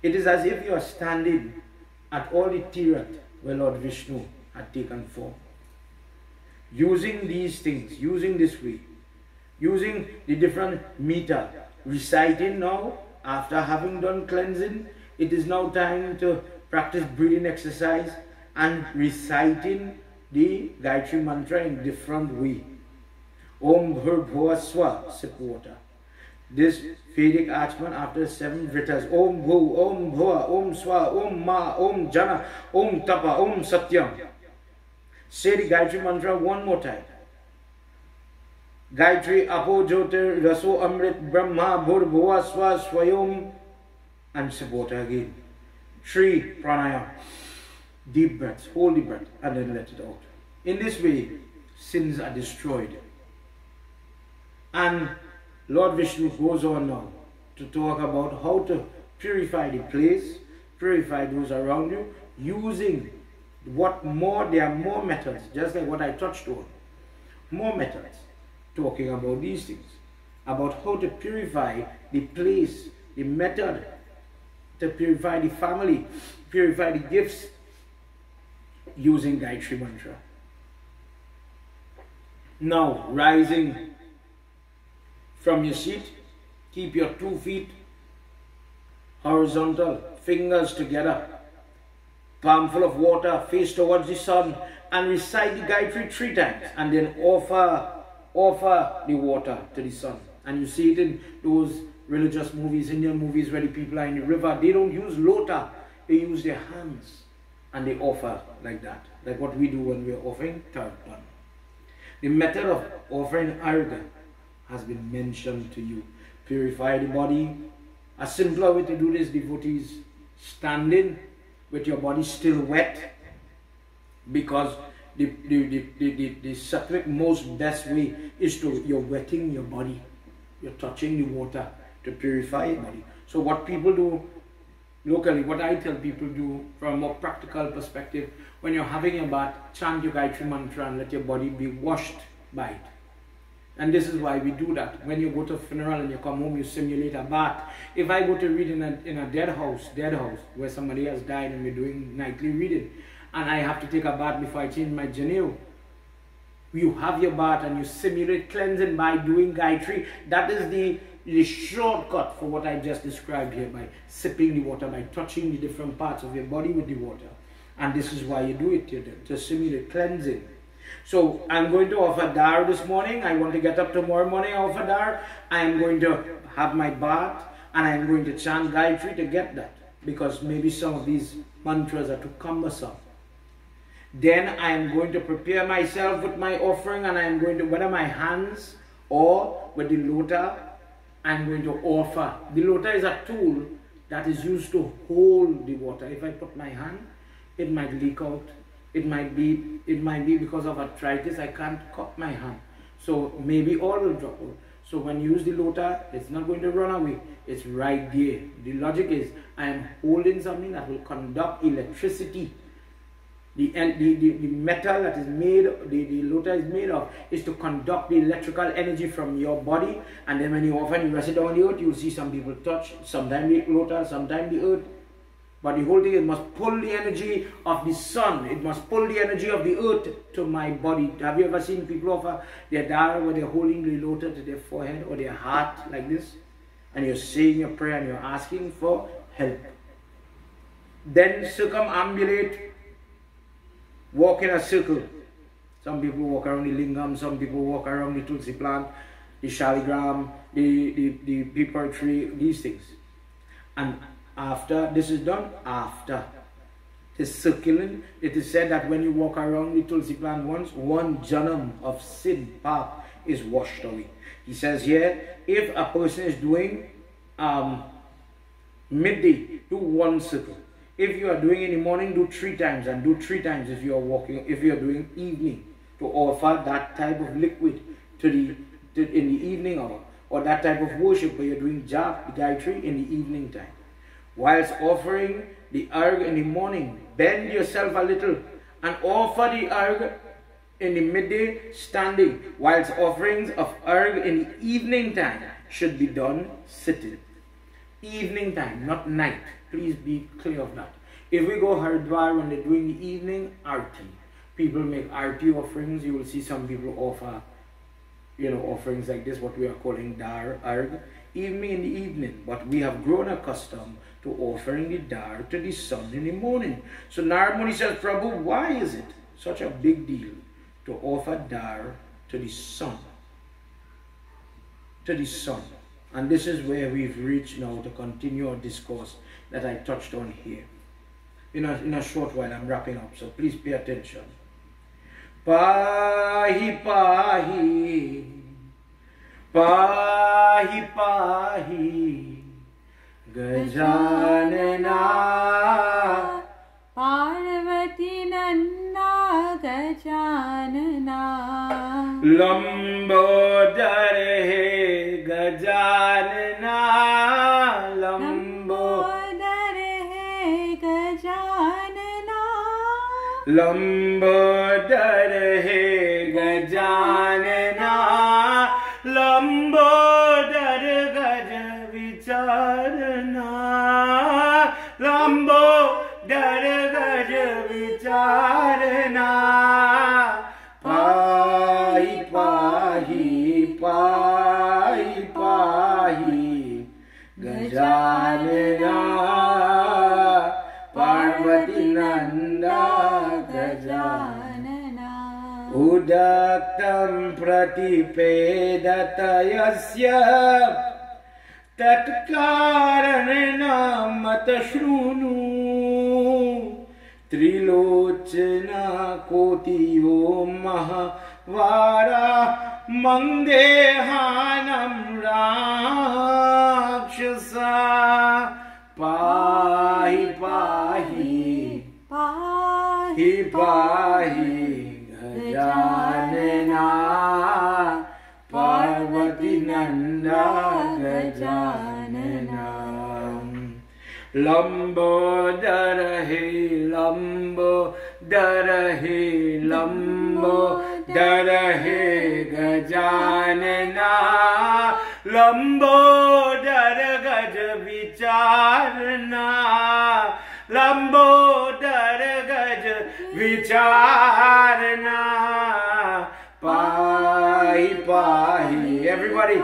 It is as if you are standing at all the Tirat where Lord Vishnu had taken form. Using these things, using this way, using the different meter, reciting now, after having done cleansing, it is now time to practice breathing exercise and reciting the Gayatri mantra in different way. Om Bhur Swa, sip water. This Vedic Achman after 7 Vritas. Om Bhu, Om Bhua, Om Swa, Om Ma, Om Jana, Om Tapa, Om Satyam. Say the Gayatri mantra one more time. Gayatri Apo Jyotir Raso Amrit Brahma Bhur Bhua Swa Swayom, and sip water again. 3 pranayam. Deep breaths, hold the breath and then let it out. In this way, sins are destroyed. And Lord Vishnu goes on now to talk about how to purify the place, purify those around you, using what more, there are more methods, just like what I touched on. More methods talking about these things, about how to purify the place, the method to purify the family, purify the gifts, using Gayatri mantra. Now, rising from your seat, keep your 2 feet horizontal, fingers together, palm full of water, face towards the sun, and recite the Gayatri 3 times, and then offer the water to the sun. And you see it in those religious movies, Indian movies, where the people are in the river. They don't use lota, they use their hands, and they offer like that, like what we do when we are offering tarpan. The method of offering arga has been mentioned to you. Purify the body. A simpler way to do this, devotees, standing with your body still wet, because the sattvic most best way is to, you're wetting your body, you're touching the water to purify your body. So what people do locally, what I tell people do from a more practical perspective, when you're having a bath, chant your Gayatri mantra and let your body be washed by it. And this is why we do that. When you go to a funeral and you come home, you simulate a bath. If I go to read in a dead house, where somebody has died and we're doing nightly reading, and I have to take a bath before I change my janeu, you have your bath and you simulate cleansing by doing Gayatri. That is the shortcut for what I just described here, by sipping the water, by touching the different parts of your body with the water. And this is why you do it, to simulate cleansing. So I'm going to offer dar this morning. I want to get up tomorrow morning, offer dar. I am going to have my bath and I am going to chant Gayatri to get that, because maybe some of these mantras are too cumbersome. Then I am going to prepare myself with my offering, and I am going to, whether my hands or with the lota, I am going to offer. The lota is a tool that is used to hold the water. If I put my hand, it might leak out. It might be because of arthritis, I can't cup my hand. So maybe all will drop out. So when you use the lota, it's not going to run away. It's right there. The logic is, I am holding something that will conduct electricity. The metal that is made, the lota is made of, is to conduct the electrical energy from your body. And then when you offer and you rest it on the earth, you'll see some people touch, sometimes the lota, sometimes the earth. But the whole thing, it must pull the energy of the sun. It must pull the energy of the earth to my body. Have you ever seen people offer their dara where they're holding the lota to their forehead or their heart like this? And you're saying your prayer and you're asking for help. Then circumambulate, walk in a circle. Some people walk around the lingam, some people walk around the tulsi plant, the shaligram, the pepper tree, these things. And after this is done, after this circling, it is said that when you walk around the tulsi plant once, one janam of sin, pap, is washed away. He says here, if a person is doing midday, do one circle. If you are doing in the morning, do 3 times, and do 3 times if you are walking. If you are doing evening, to offer that type of liquid in the evening hour, or that type of worship where you're doing jap, gayatri in the evening time. Whilst offering the arg in the morning, bend yourself a little and offer the arg in the midday standing, whilst offerings of arg in the evening time should be done sitting. Evening time, not night. Please be clear of that. If we go Haridwar when they're doing the evening arti, people make arti offerings. You will see some people offer, offerings like this, what we are calling dar, arg, evening in the evening. But we have grown accustomed to offering the dar to the sun in the morning. So Narad Muni says, Prabhu, why is it such a big deal to offer dar to the sun? To the sun. And this is where we've reached now to continue our discourse that I touched on here. In a short while, I'm wrapping up, so please pay attention. Pahi, pahi, pahi, pahi, Gajanana, Parvati Nanda Gajanana, Lambodar he Gajanana, Lambodar he Gajanana, Lambodar he Gajanana, Lambodar Gaj Vicharana, Lambodar Gaj Vicharana, Pahi pahi pahi pahi Gajanana, Parvati Nanda Gajanana, Udaktam pratipedatayasya tatkaranena matashrunu Trilochana kotiyo mahavara mandehanam rakshasa pahi pahi pahi pahi Gajanana Parvati Nanda Gajanana Lambodar he Lambodar he Lambodar he Gajanana Lambodar Gaj Vicharana Lambodar Gaj Vicharana Pahi pahi. Everybody,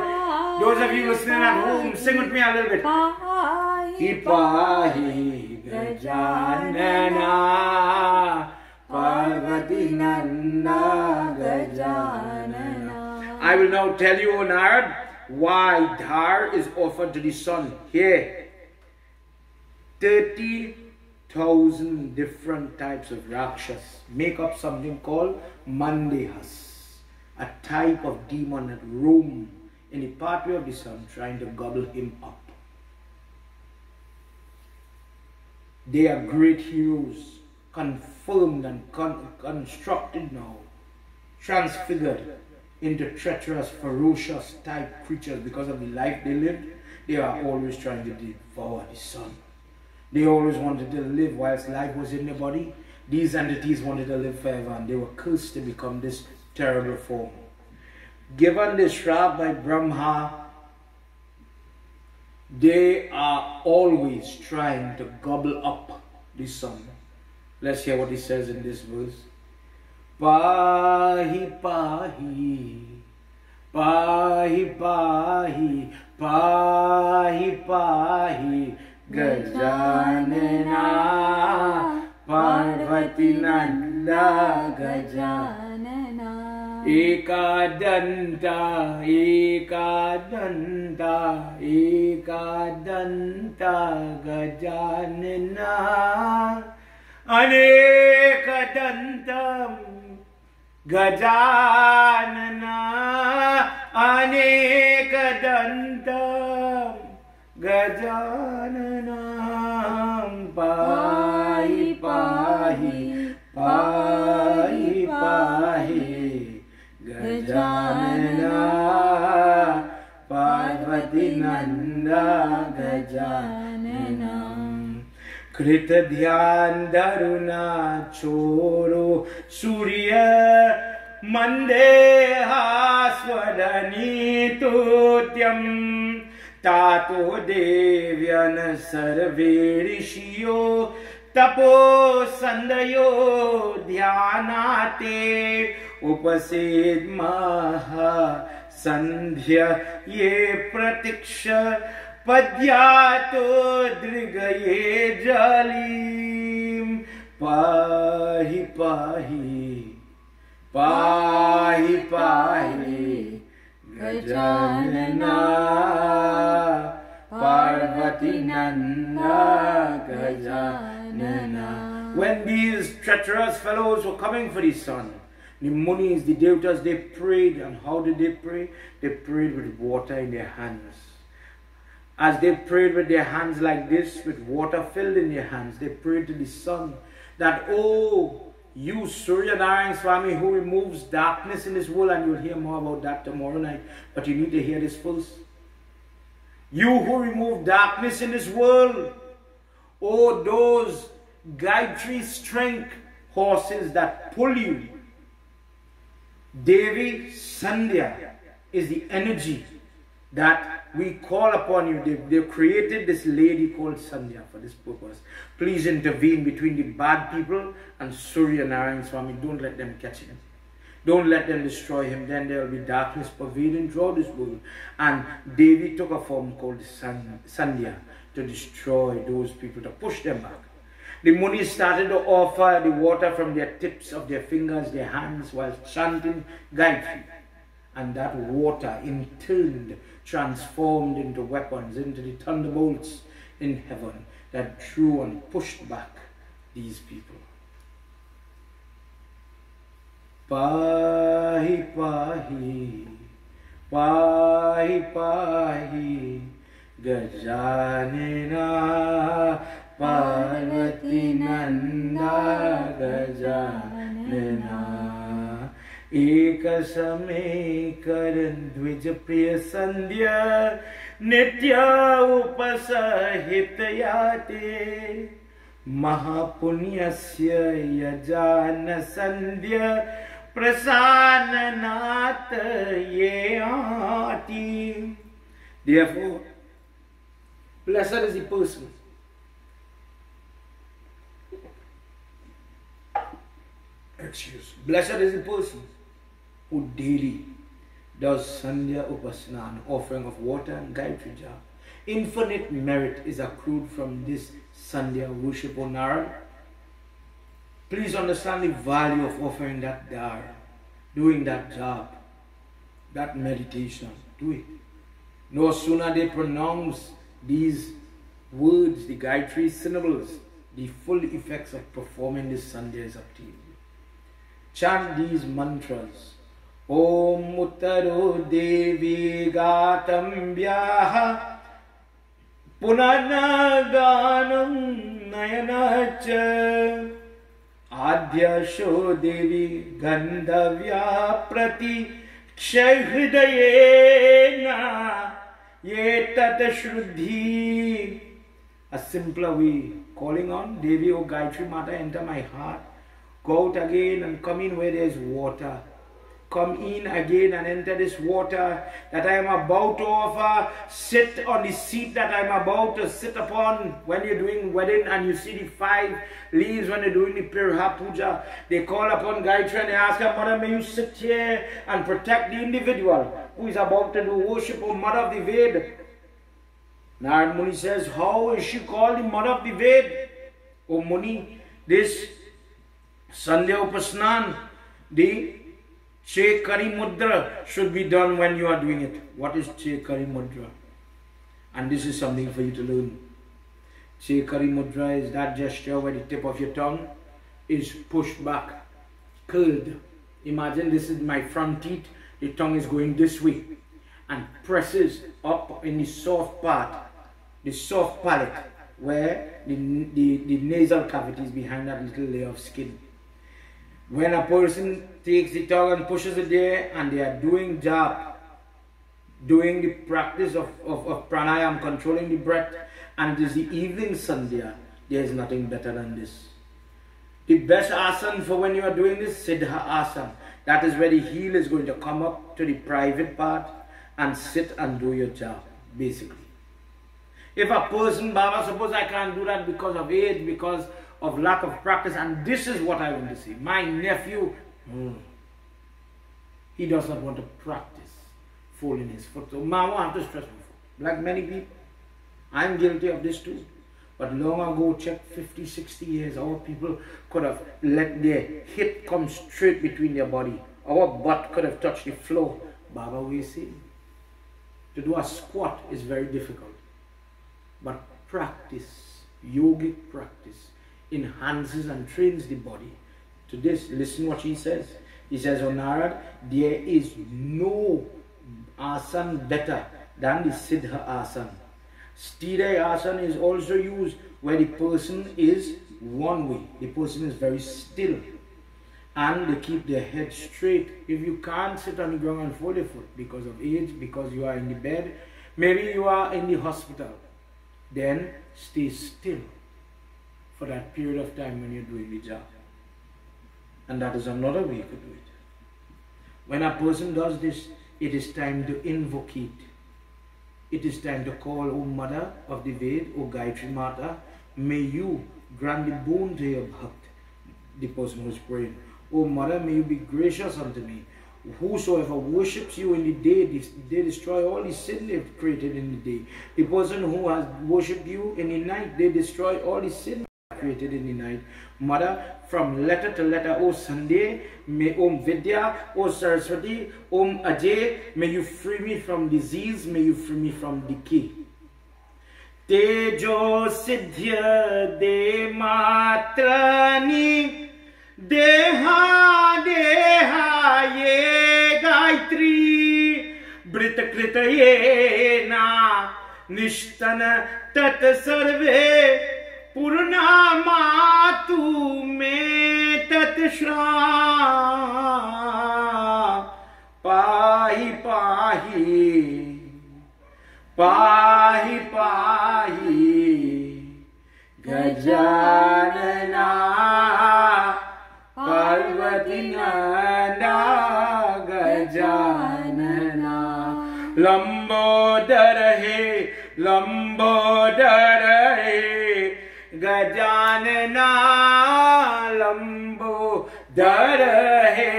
those of you listening at home, sing with me a little bit. Pahi pahi Gajanana Parvati Nanda Gajanana. I will now tell you, O Narad, why dhar is offered to the sun. Here, 30 1,000 different types of Rakshasas make up something called Mandehas, a type of demon that roam in the pathway of the sun trying to gobble him up. They are great heroes, confirmed and constructed now, transfigured into treacherous, ferocious type creatures because of the life they lived. They are always trying to devour the sun. They always wanted to live whilst life was in their body. These entities wanted to live forever, and they were cursed to become this terrible form. Given this shrap by Brahma, they are always trying to gobble up the sun. Let's hear what he says in this verse. Pahi, pahi, pahi, pahi, pahi, pahi, Gajanana, Parvati Nanda Gajanana. Ekadanta, Ekadanta, Ekadanta Gajanana, Anekadantam Gajanana, Anekadantam Gajanana. Pahi, pahi, pahi, pahi, Gajanana, Parvati Nanda Gajanana. Krita dhyan daruna choro surya mandeha swadani tutyam tato devyana sarve rishiyo tapo sandayo dhyanate upasid maha sandhya ye pratiksha Padyato drigaye jalim. Pahi, pahi, pahi, pahi, Gajanana, Parvati Nanda Gajanana. When these treacherous fellows were coming for the sun, the munis, the devatas, they prayed. And how did they pray? They prayed with water in their hands. As they prayed with their hands like this, with water filled in their hands, they prayed to the sun that, oh, you Surya Narayan Swami who removes darkness in this world, and you'll hear more about that tomorrow night, but you need to hear this first. You who remove darkness in this world, oh, those Gayatri strength horses that pull you. Devi Sandhya is the energy that we call upon you. They've created this lady called Sandhya for this purpose. Please intervene between the bad people and Surya Narayan Swami. Don't let them catch him. Don't let them destroy him. Then there will be darkness pervading throughout this world. And Devi took a form called Sandhya to destroy those people, to push them back. The munis started to offer the water from their tips of their fingers, their hands, while chanting Gayatri. And that water in turn transformed into weapons, into the thunderbolts in heaven that drew and pushed back these people. Pahi, pahi, pahi, pahi, Gajanana, Parvati Nanda Gajanana. Ekasame karan dvij priya sandhya nitya upasahitayate mahapunyasya yajana sandhya prasananat yeati. Therefore, blessed is the person blessed is the person who daily does Sandhya Upasana, offering of water and Gayatri Japa. Infinite merit is accrued from this Sandhya worship of Narayan. Please understand the value of offering that Dara, doing that job, that meditation. Do it. No sooner they pronounce these words, the Gayatri syllables, the full effects of performing this Sandhya is up to you. Chant these mantras. Om Uttaro Devi Gatam Vyaha Punanaganam Nayanacha Adhyasho Devi Gandhavya Prati Kshaihridayena Yetat Shruddhi. A simpler way, calling on Devi, O Gayatri Mata, enter my heart. Go out again and come in where there is water. Come in again and enter this water that I am about to offer. Sit on the seat that I am about to sit upon. When you're doing wedding and you see the 5 leaves when you're doing the Purify Puja, they call upon Gayatri and they ask her, Mother, may you sit here and protect the individual who is about to do worship, O Mother of the Ved. Narad Muni says, how is she called the Mother of the Ved? O Muni, this Sandhya Upasnan, the Chekari Mudra should be done when you are doing it. What is Chekari Mudra? And this is something for you to learn. Chekari Mudra is that gesture where the tip of your tongue is pushed back, curled. Imagine this is my front teeth, the tongue is going this way and presses up in the soft part, the soft palate, where the nasal cavity is behind that little layer of skin. When a person takes the tongue and pushes it there and they are doing jap, doing the practice of pranayam, controlling the breath, and it is the evening sandhya, there is nothing better than this. The best asana for when you are doing this, Siddha asana. That is where the heel is going to come up to the private part and sit and do your job, basically. If a person, Baba, suppose I can't do that because of age, because of lack of practice, and this is what I want to say. My nephew, he does not want to practice folding his foot. So Mama have to stress my foot. Like many people, I'm guilty of this too. But long ago, check 50, 60 years, our people could have let their hip come straight between their body. Our butt could have touched the floor. Baba, we see. To do a squat is very difficult. But practice, yogic practice, enhances and trains the body. To this, listen what he says. He says, O Narad, there is no asana better than the Siddha asana. Sthira asana is also used where the person is one way. The person is very still and they keep their head straight. If you can't sit on the ground and fold your foot because of age, because you are in the bed, maybe you are in the hospital, then stay still for that period of time when you're doing the job. And that is another way you could do it. When a person does this, it is time to invocate. It is time to call, O Mother of the Ved, O Gayatri Mata, may you grant the boon to your bhakt, the person who is praying. O Mother, may you be gracious unto me. Whosoever worships you in the day, they destroy all the sin they've created in the day. The person who has worshipped you in the night, they destroy all the sin created in the night. Mother, from letter to letter, O Sandhya, may Om Vidya, O Saraswati, Om Ajay, may you free me from disease, may you free me from decay. Tejo Siddhya De Matrani Deha Deha Ye Gayatri Brita Krita Ye Na Nishtana Tat Sarve Purna Matu Me Tat Shra Pahi Pahi Pahi Pahi Gajanana Parvati Nanda Gajanana Lambodara He Lambodara He Gajanana Lambodara He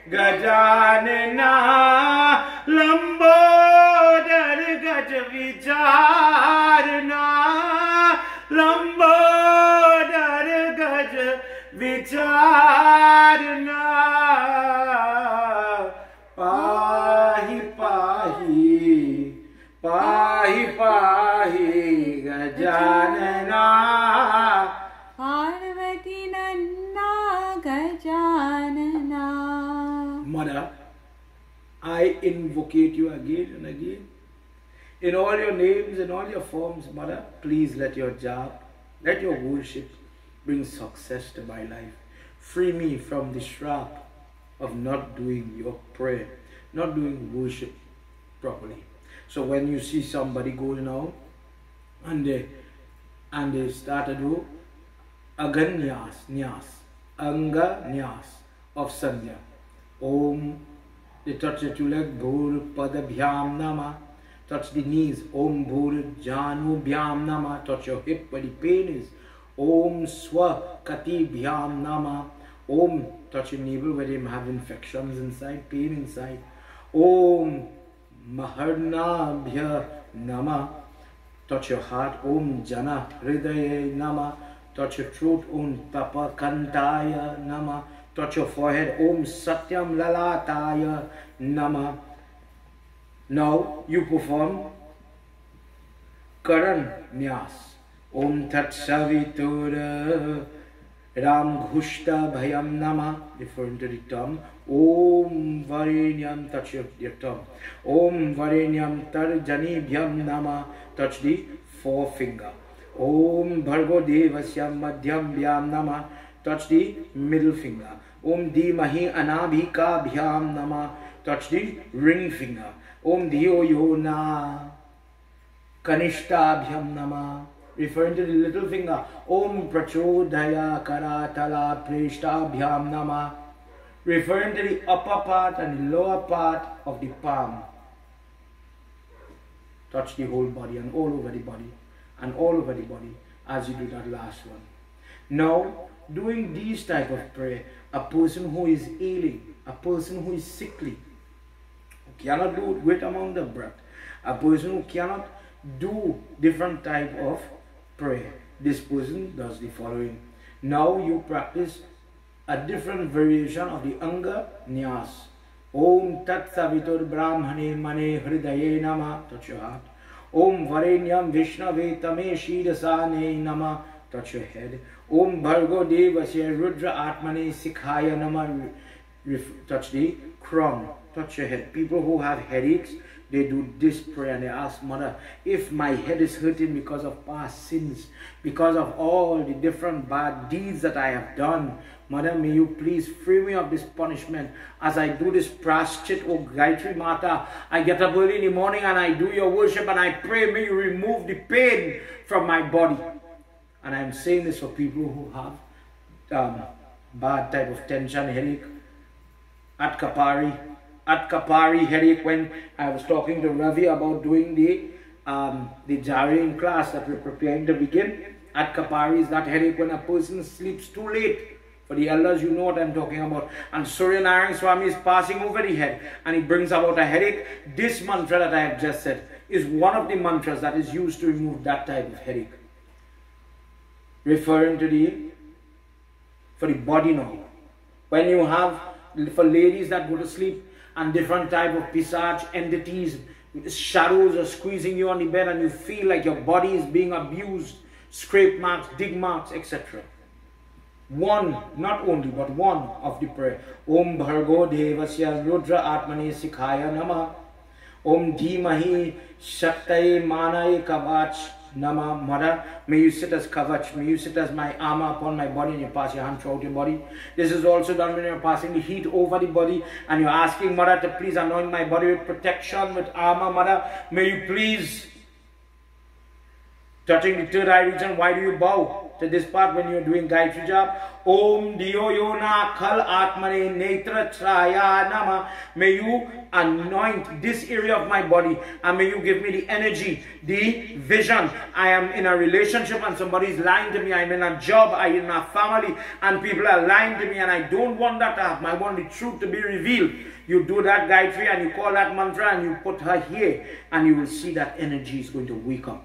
Gajanana Lambodara Gaj Vicharna Lambodara Gaj Vicharna Pahi Pahi Pahi Pahi Gajanana I invocate you again and again. In all your names, in all your forms, Mother, please let your job, let your worship bring success to my life. Free me from the trap of not doing your prayer, not doing worship properly. So when you see somebody going out and they start to do Anga Nyas of Sandhya. Om, they touch the two legs, Bhur Padabhyam Nama, touch the knees, Om Bhur Janu Bhyam Nama, touch your hip where the pain is, Om Swa Kati Bhyam Nama, Om, touch your navel where they have infections inside, pain inside, Om Maharna Bhya Nama, touch your heart, Om Jana Hridaya Nama, touch your throat, Om Tapa Kantaya Nama, touch your forehead, Om Satyam Lalataya Nama. Now you perform Karan Nyas. Om Tat Savitura Ram Ghushta Bhayam Nama, referring to the tongue. Om Varenyam, touch your tongue. Om Varenyam Tarjani Bhyam Nama, touch the forefinger. Om Bhargo Devasyam Madhyam Bhyam Nama, touch the middle finger. Om Dhimahi Anabhika Bhyam Nama, touch the ring finger. Om Dhiyo Yona Kanishta Bhyam Nama, referring to the little finger. Om Prachodaya Karatala Preshta Bhyam Nama, referring to the upper part and the lower part of the palm. Touch the whole body and all over the body and all over the body as you do that last one. Now, doing these type of prayer, a person who is ailing, a person who is sickly, who cannot do great amount of breath, a person who cannot do different type of prayer, this person does the following. Now you practice a different variation of the Anga Nyas. Om Tat Savitur Brahmane Mane Hridaye Nama, touch your heart. Om Varenyam Vishnave Tame Shidasane Nama, touch your head. Om Bhargo Devasya Rudra Atmane Sikhaya Nama, touch the crown, touch your head. People who have headaches, they do this prayer and they ask, Mother, if my head is hurting because of past sins, because of all the different bad deeds that I have done, Mother, may you please free me of this punishment as I do this praschit, O Gayatri Mata. I get up early in the morning and I do your worship and I pray, may you remove the pain from my body. And I'm saying this for people who have bad type of tension, headache, Atkapari headache. When I was talking to Ravi about doing the Jarian class that we're preparing to begin, Atkapari is that headache when a person sleeps too late. For the elders, you know what I'm talking about. And Surya Narayan Swami is passing over the head and he brings about a headache. This mantra that I have just said is one of the mantras that is used to remove that type of headache. Referring to for the body now. When you have, for ladies that go to sleep and different type of pisach entities, shadows are squeezing you on the bed and you feel like your body is being abused, scrape marks, dig marks, etc. One, not only, but one of the prayer. Om Bhargo Devasya Rudra Atmane Sikhaya Nama. Om Dhimahi Shaktaye Manaye Kavach Nama. Mother, may you sit as Kavach, may you sit as my armor upon my body and you pass your hand throughout your body. This is also done when you're passing the heat over the body and you're asking Mother to please anoint my body with protection, with armor. Mother, may you please, touching the third eye region, why do you bow to this part when you're doing Gayatri job? Om Diyo Yona Khal Atmane Netra Traya Nama. May you anoint this area of my body and may you give me the energy, the vision. I am in a relationship and somebody is lying to me. I'm in a job, I'm in a family and people are lying to me and I don't want that to happen. I want the truth to be revealed. You do that Gayatri and you call that mantra and you put her here and you will see that energy is going to wake up.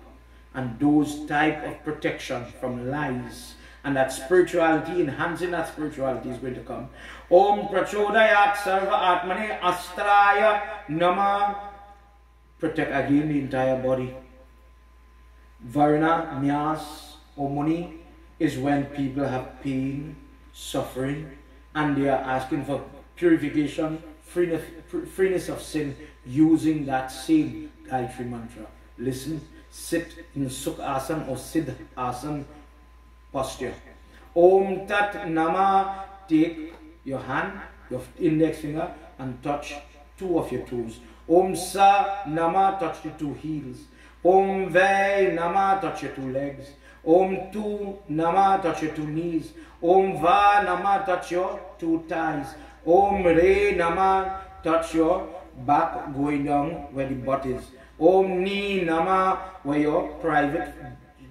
And those type of protection from lies and that spirituality, enhancing that spirituality is going to come. Om Prachodayat Sarva Atmane Astraya Nama. Protect again the entire body. Varna Nyas or Muni is when people have pain, suffering, and they are asking for purification freeness of sin using that same Gayatri mantra. Listen, sit in Sukh Asana or Siddha Asana posture. Om Tat Nama. Take your hand, your index finger, and touch two of your toes. Om Sa Nama, touch the two heels. Om Vai Nama, touch your two legs. Om Tu Nama, touch your two knees. Om Va Nama, touch your two thighs. Om Re Nama, touch your back going down where the butt is. Om Ni Nama, where your private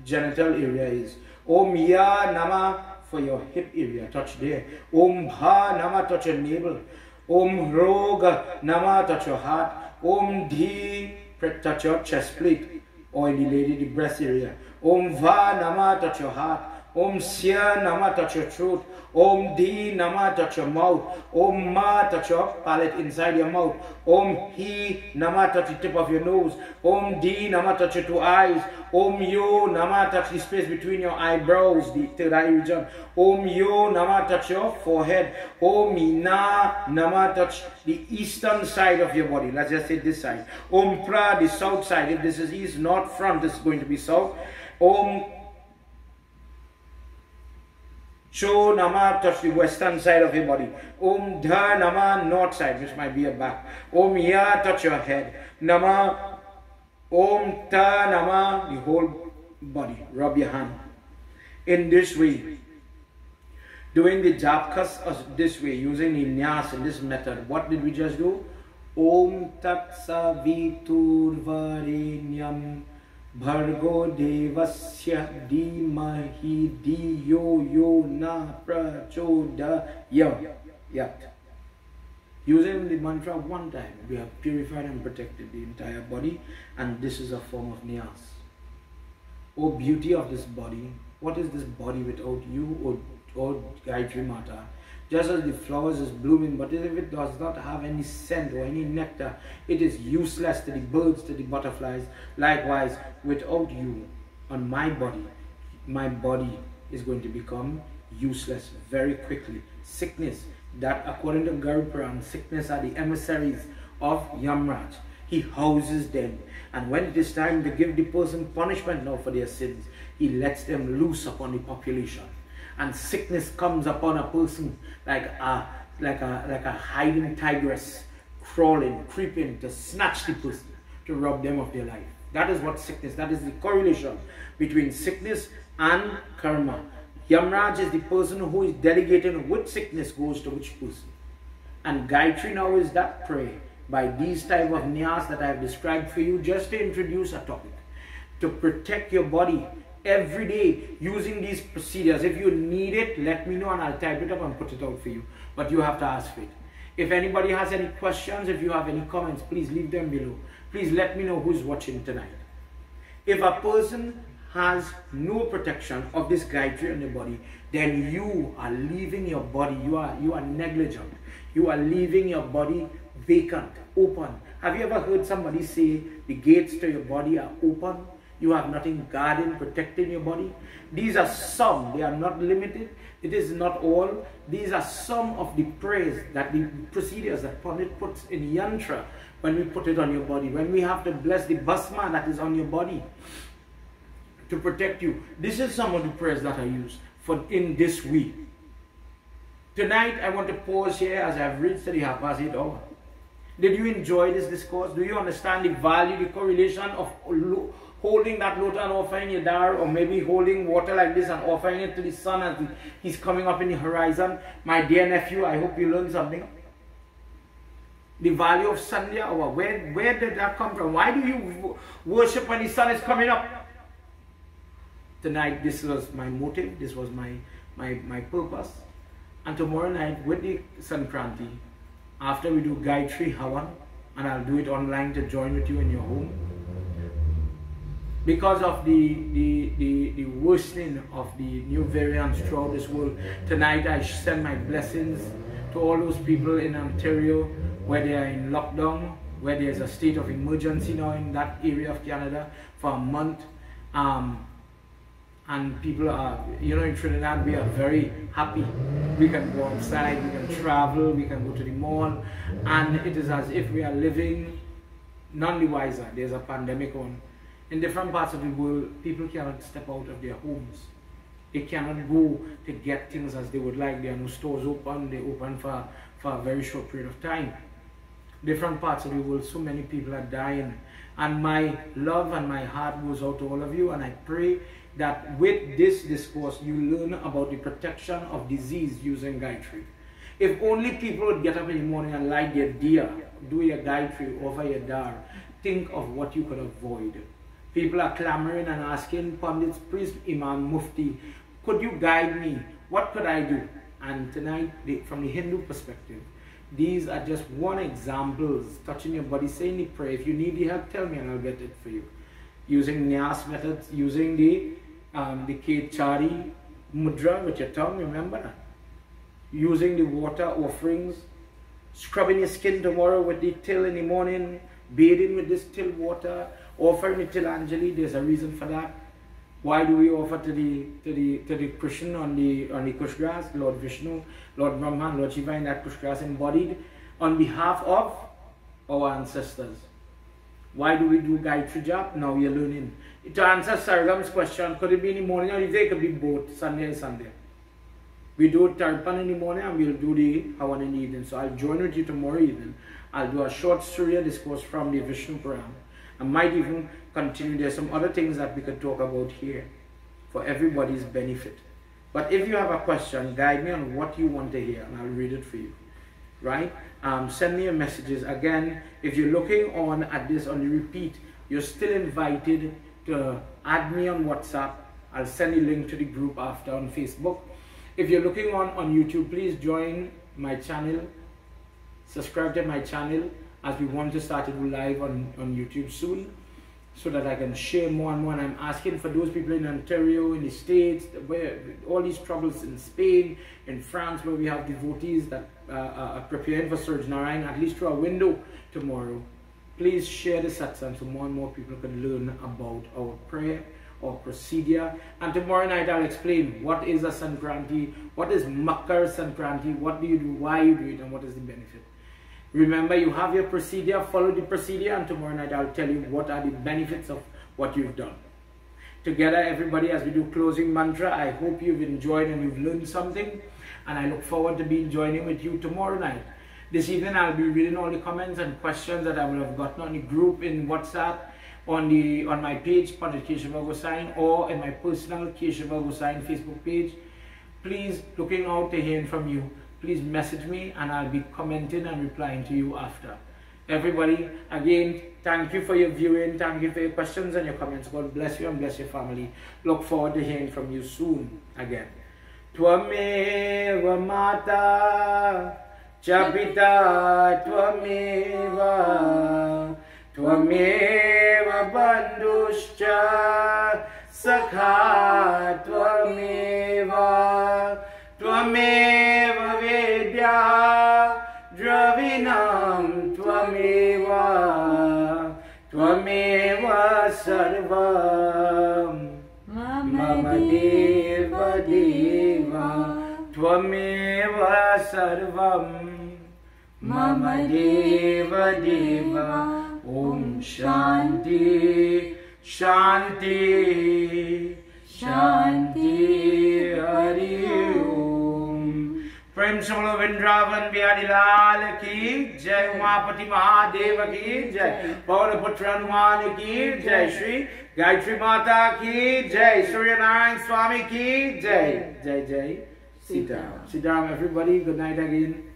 genital area is. Om Ya Nama, for your hip area, touch there. Om Bha Nama, touch your navel. Om Roga Nama, touch your heart. Om Dhi, touch your chest plate, or in the lady, the breast area. Om Va Nama, touch your heart. Om Sya Nama, touch your throat. Om Di Nama, touch your mouth. Om Ma, touch your palate inside your mouth. Om Hi Nama, touch the tip of your nose. Om Di Nama, touch your two eyes. Om Yo Nama, touch the space between your eyebrows, the third eye region. Om Yo Nama, touch your forehead. Om Na Nama, touch the eastern side of your body. Let's just say this side. Om Pra, the south side. If this is east, north, front, this is going to be south. Om Cho Nama, touch the western side of your body. Om Dha Nama, north side, which might be your back. Om Ya, touch your head. Nama, Om Ta Nama, the whole body. Rub your hand. In this way, doing the Japkas this way, using the Nyas in this method, what did we just do? Om Tat Savitur Varenyam Bhargo Devasya Dhimahi Dhiyo Yo Na Prachodayam. Using the mantra one time, we have purified and protected the entire body, and this is a form of Nyas. O beauty of this body, what is this body without you, O Gayatri Mata? Just as the flowers is blooming, but if it does not have any scent or any nectar, it is useless to the birds, to the butterflies. Likewise, without you on my body is going to become useless very quickly. Sickness, that according to Garupuran, sickness are the emissaries of Yamraj. He houses them, and when it is time to give the person punishment now for their sins, he lets them loose upon the population. And sickness comes upon a person like a hiding tigress, crawling, creeping to snatch the person, to rob them of their life. That is what sickness, that is the correlation between sickness and karma. Yamraj is the person who is delegating which sickness goes to which person. And Gayatri now is that prayer by these type of Nyas that I have described for you, just to introduce a topic. To protect your body every day using these procedures. If you need it, let me know and I'll type it up and put it out for you. But you have to ask for it. If anybody has any questions, if you have any comments, please leave them below. Please let me know who's watching tonight. If a person has no protection of this Gayatri on the body, then you are leaving your body, you are negligent. You are leaving your body vacant, open. Have you ever heard somebody say the gates to your body are open? You have nothing guarding, protecting your body. These are some, they are not limited. It is not all. These are some of the prayers, that the procedures that Pandit puts in yantra when we put it on your body. When we have to bless the bhasma that is on your body to protect you. This is some of the prayers that I use for in this week. Tonight I want to pause here as I've reached the 8:30 hour. Did you enjoy this discourse? Do you understand the value, the correlation of holding that lota and offering your dar, or maybe holding water like this and offering it to the sun as he's coming up in the horizon? My dear nephew, I hope you learned something. The value of Sandhya hour, where did that come from? Why do you worship when the sun is coming up? Tonight, this was my motive, this was my purpose. And tomorrow night, with the Sankranti, after we do Gayatri Havan, and I'll do it online to join with you in your home. Because of the worsening of the new variants throughout this world, tonight I send my blessings to all those people in Ontario where they are in lockdown, where there's a state of emergency now in that area of Canada for a month. And people are, you know, in Trinidad, we are very happy. We can go outside, we can travel, we can go to the mall, and it is as if we are living none the wiser. There's a pandemic on. In different parts of the world, people cannot step out of their homes. They cannot go to get things as they would like. There are no stores open. They open for a very short period of time. Different parts of the world, so many people are dying. And my love and my heart goes out to all of you, and I pray that with this discourse, you learn about the protection of disease using Gayatri. If only people would get up in the morning and light their diya, do your Gayatri, offer your dar, think of what you could avoid. People are clamoring and asking Pandits, priest, Imam, Mufti, could you guide me? What could I do? And tonight, from the Hindu perspective, these are just one examples, touching your body, saying the prayer. If you need the help, tell me and I'll get it for you. Using Nyas methods, using the Kechari Mudra with your tongue, remember that. Using the water offerings, scrubbing your skin tomorrow with the till in the morning, bathing with this till water, offering the till Anjali. There's a reason for that. Why do we offer to the Krishna on the Kush grass? Lord Vishnu, Lord Brahma, Lord Shiva in that Kush grass embodied on behalf of our ancestors. Why do we do Gayatri Jap? Now we are learning. To answer Sargam's question, could it be in the morning or the day? It could be both, Sunday and Sunday. We do Tarpan in the morning and we'll do the Havan in the evening. So I'll join with you tomorrow evening. I'll do a short Surya discourse from the Vishnu Puran. I might even continue. There's some other things that we could talk about here for everybody's benefit. But if you have a question, guide me on what you want to hear and I'll read it for you. Right? Send me your messages. Again, if you're looking on at this on the repeat, you're still invited to add me on WhatsApp. I'll send you a link to the group after on Facebook. If you're looking on YouTube, please join my channel. Subscribe to my channel as we want to start to do live on YouTube soon, so that I can share more and more. And I'm asking for those people in Ontario, in the States, where all these troubles in Spain, in France, where we have devotees that are preparing for Suraj Narayan, at least through a window tomorrow. Please share the satsang so more and more people can learn about our prayer, our procedure. And tomorrow night I'll explain what is a Sankranti, what is Makar Sankranti, what do you do, why you do it, and what is the benefit. Remember, you have your procedure, follow the procedure, and tomorrow night I'll tell you what are the benefits of what you've done. Together, everybody, as we do closing mantra, I hope you've enjoyed and you've learned something, and I look forward to being joining with you tomorrow night. This evening, I'll be reading all the comments and questions that I will have gotten on the group in WhatsApp, on my page, Pandit Keshava Gosine, or in my personal Keshava Gosine Facebook page. Please, looking out to hearing from you. Please message me and I'll be commenting and replying to you after. Everybody, again, thank you for your viewing. Thank you for your questions and your comments. God bless you and bless your family. Look forward to hearing from you soon again. Tvameva Mata Chapita Tvameva Tvameva Bandhuscha Sakha Tvameva Tvameva Vedya Dravinam Tvameva Tvameva Sarvam Mama Deva Deva Tvameva Sarvam Mama Deva Deva Om Shanti Shanti Shanti Hari Om. Prem Samalo Vindravan Bihari Lal ki Jai, Umapati Mahadeva ki Jai, Paulaputra Hanuman ki Jai, Shri Gayatri Mata ki Jai, Surya Narayan Swami ki Jai. Jai Jai Sitaram. Sitaram everybody, good night again.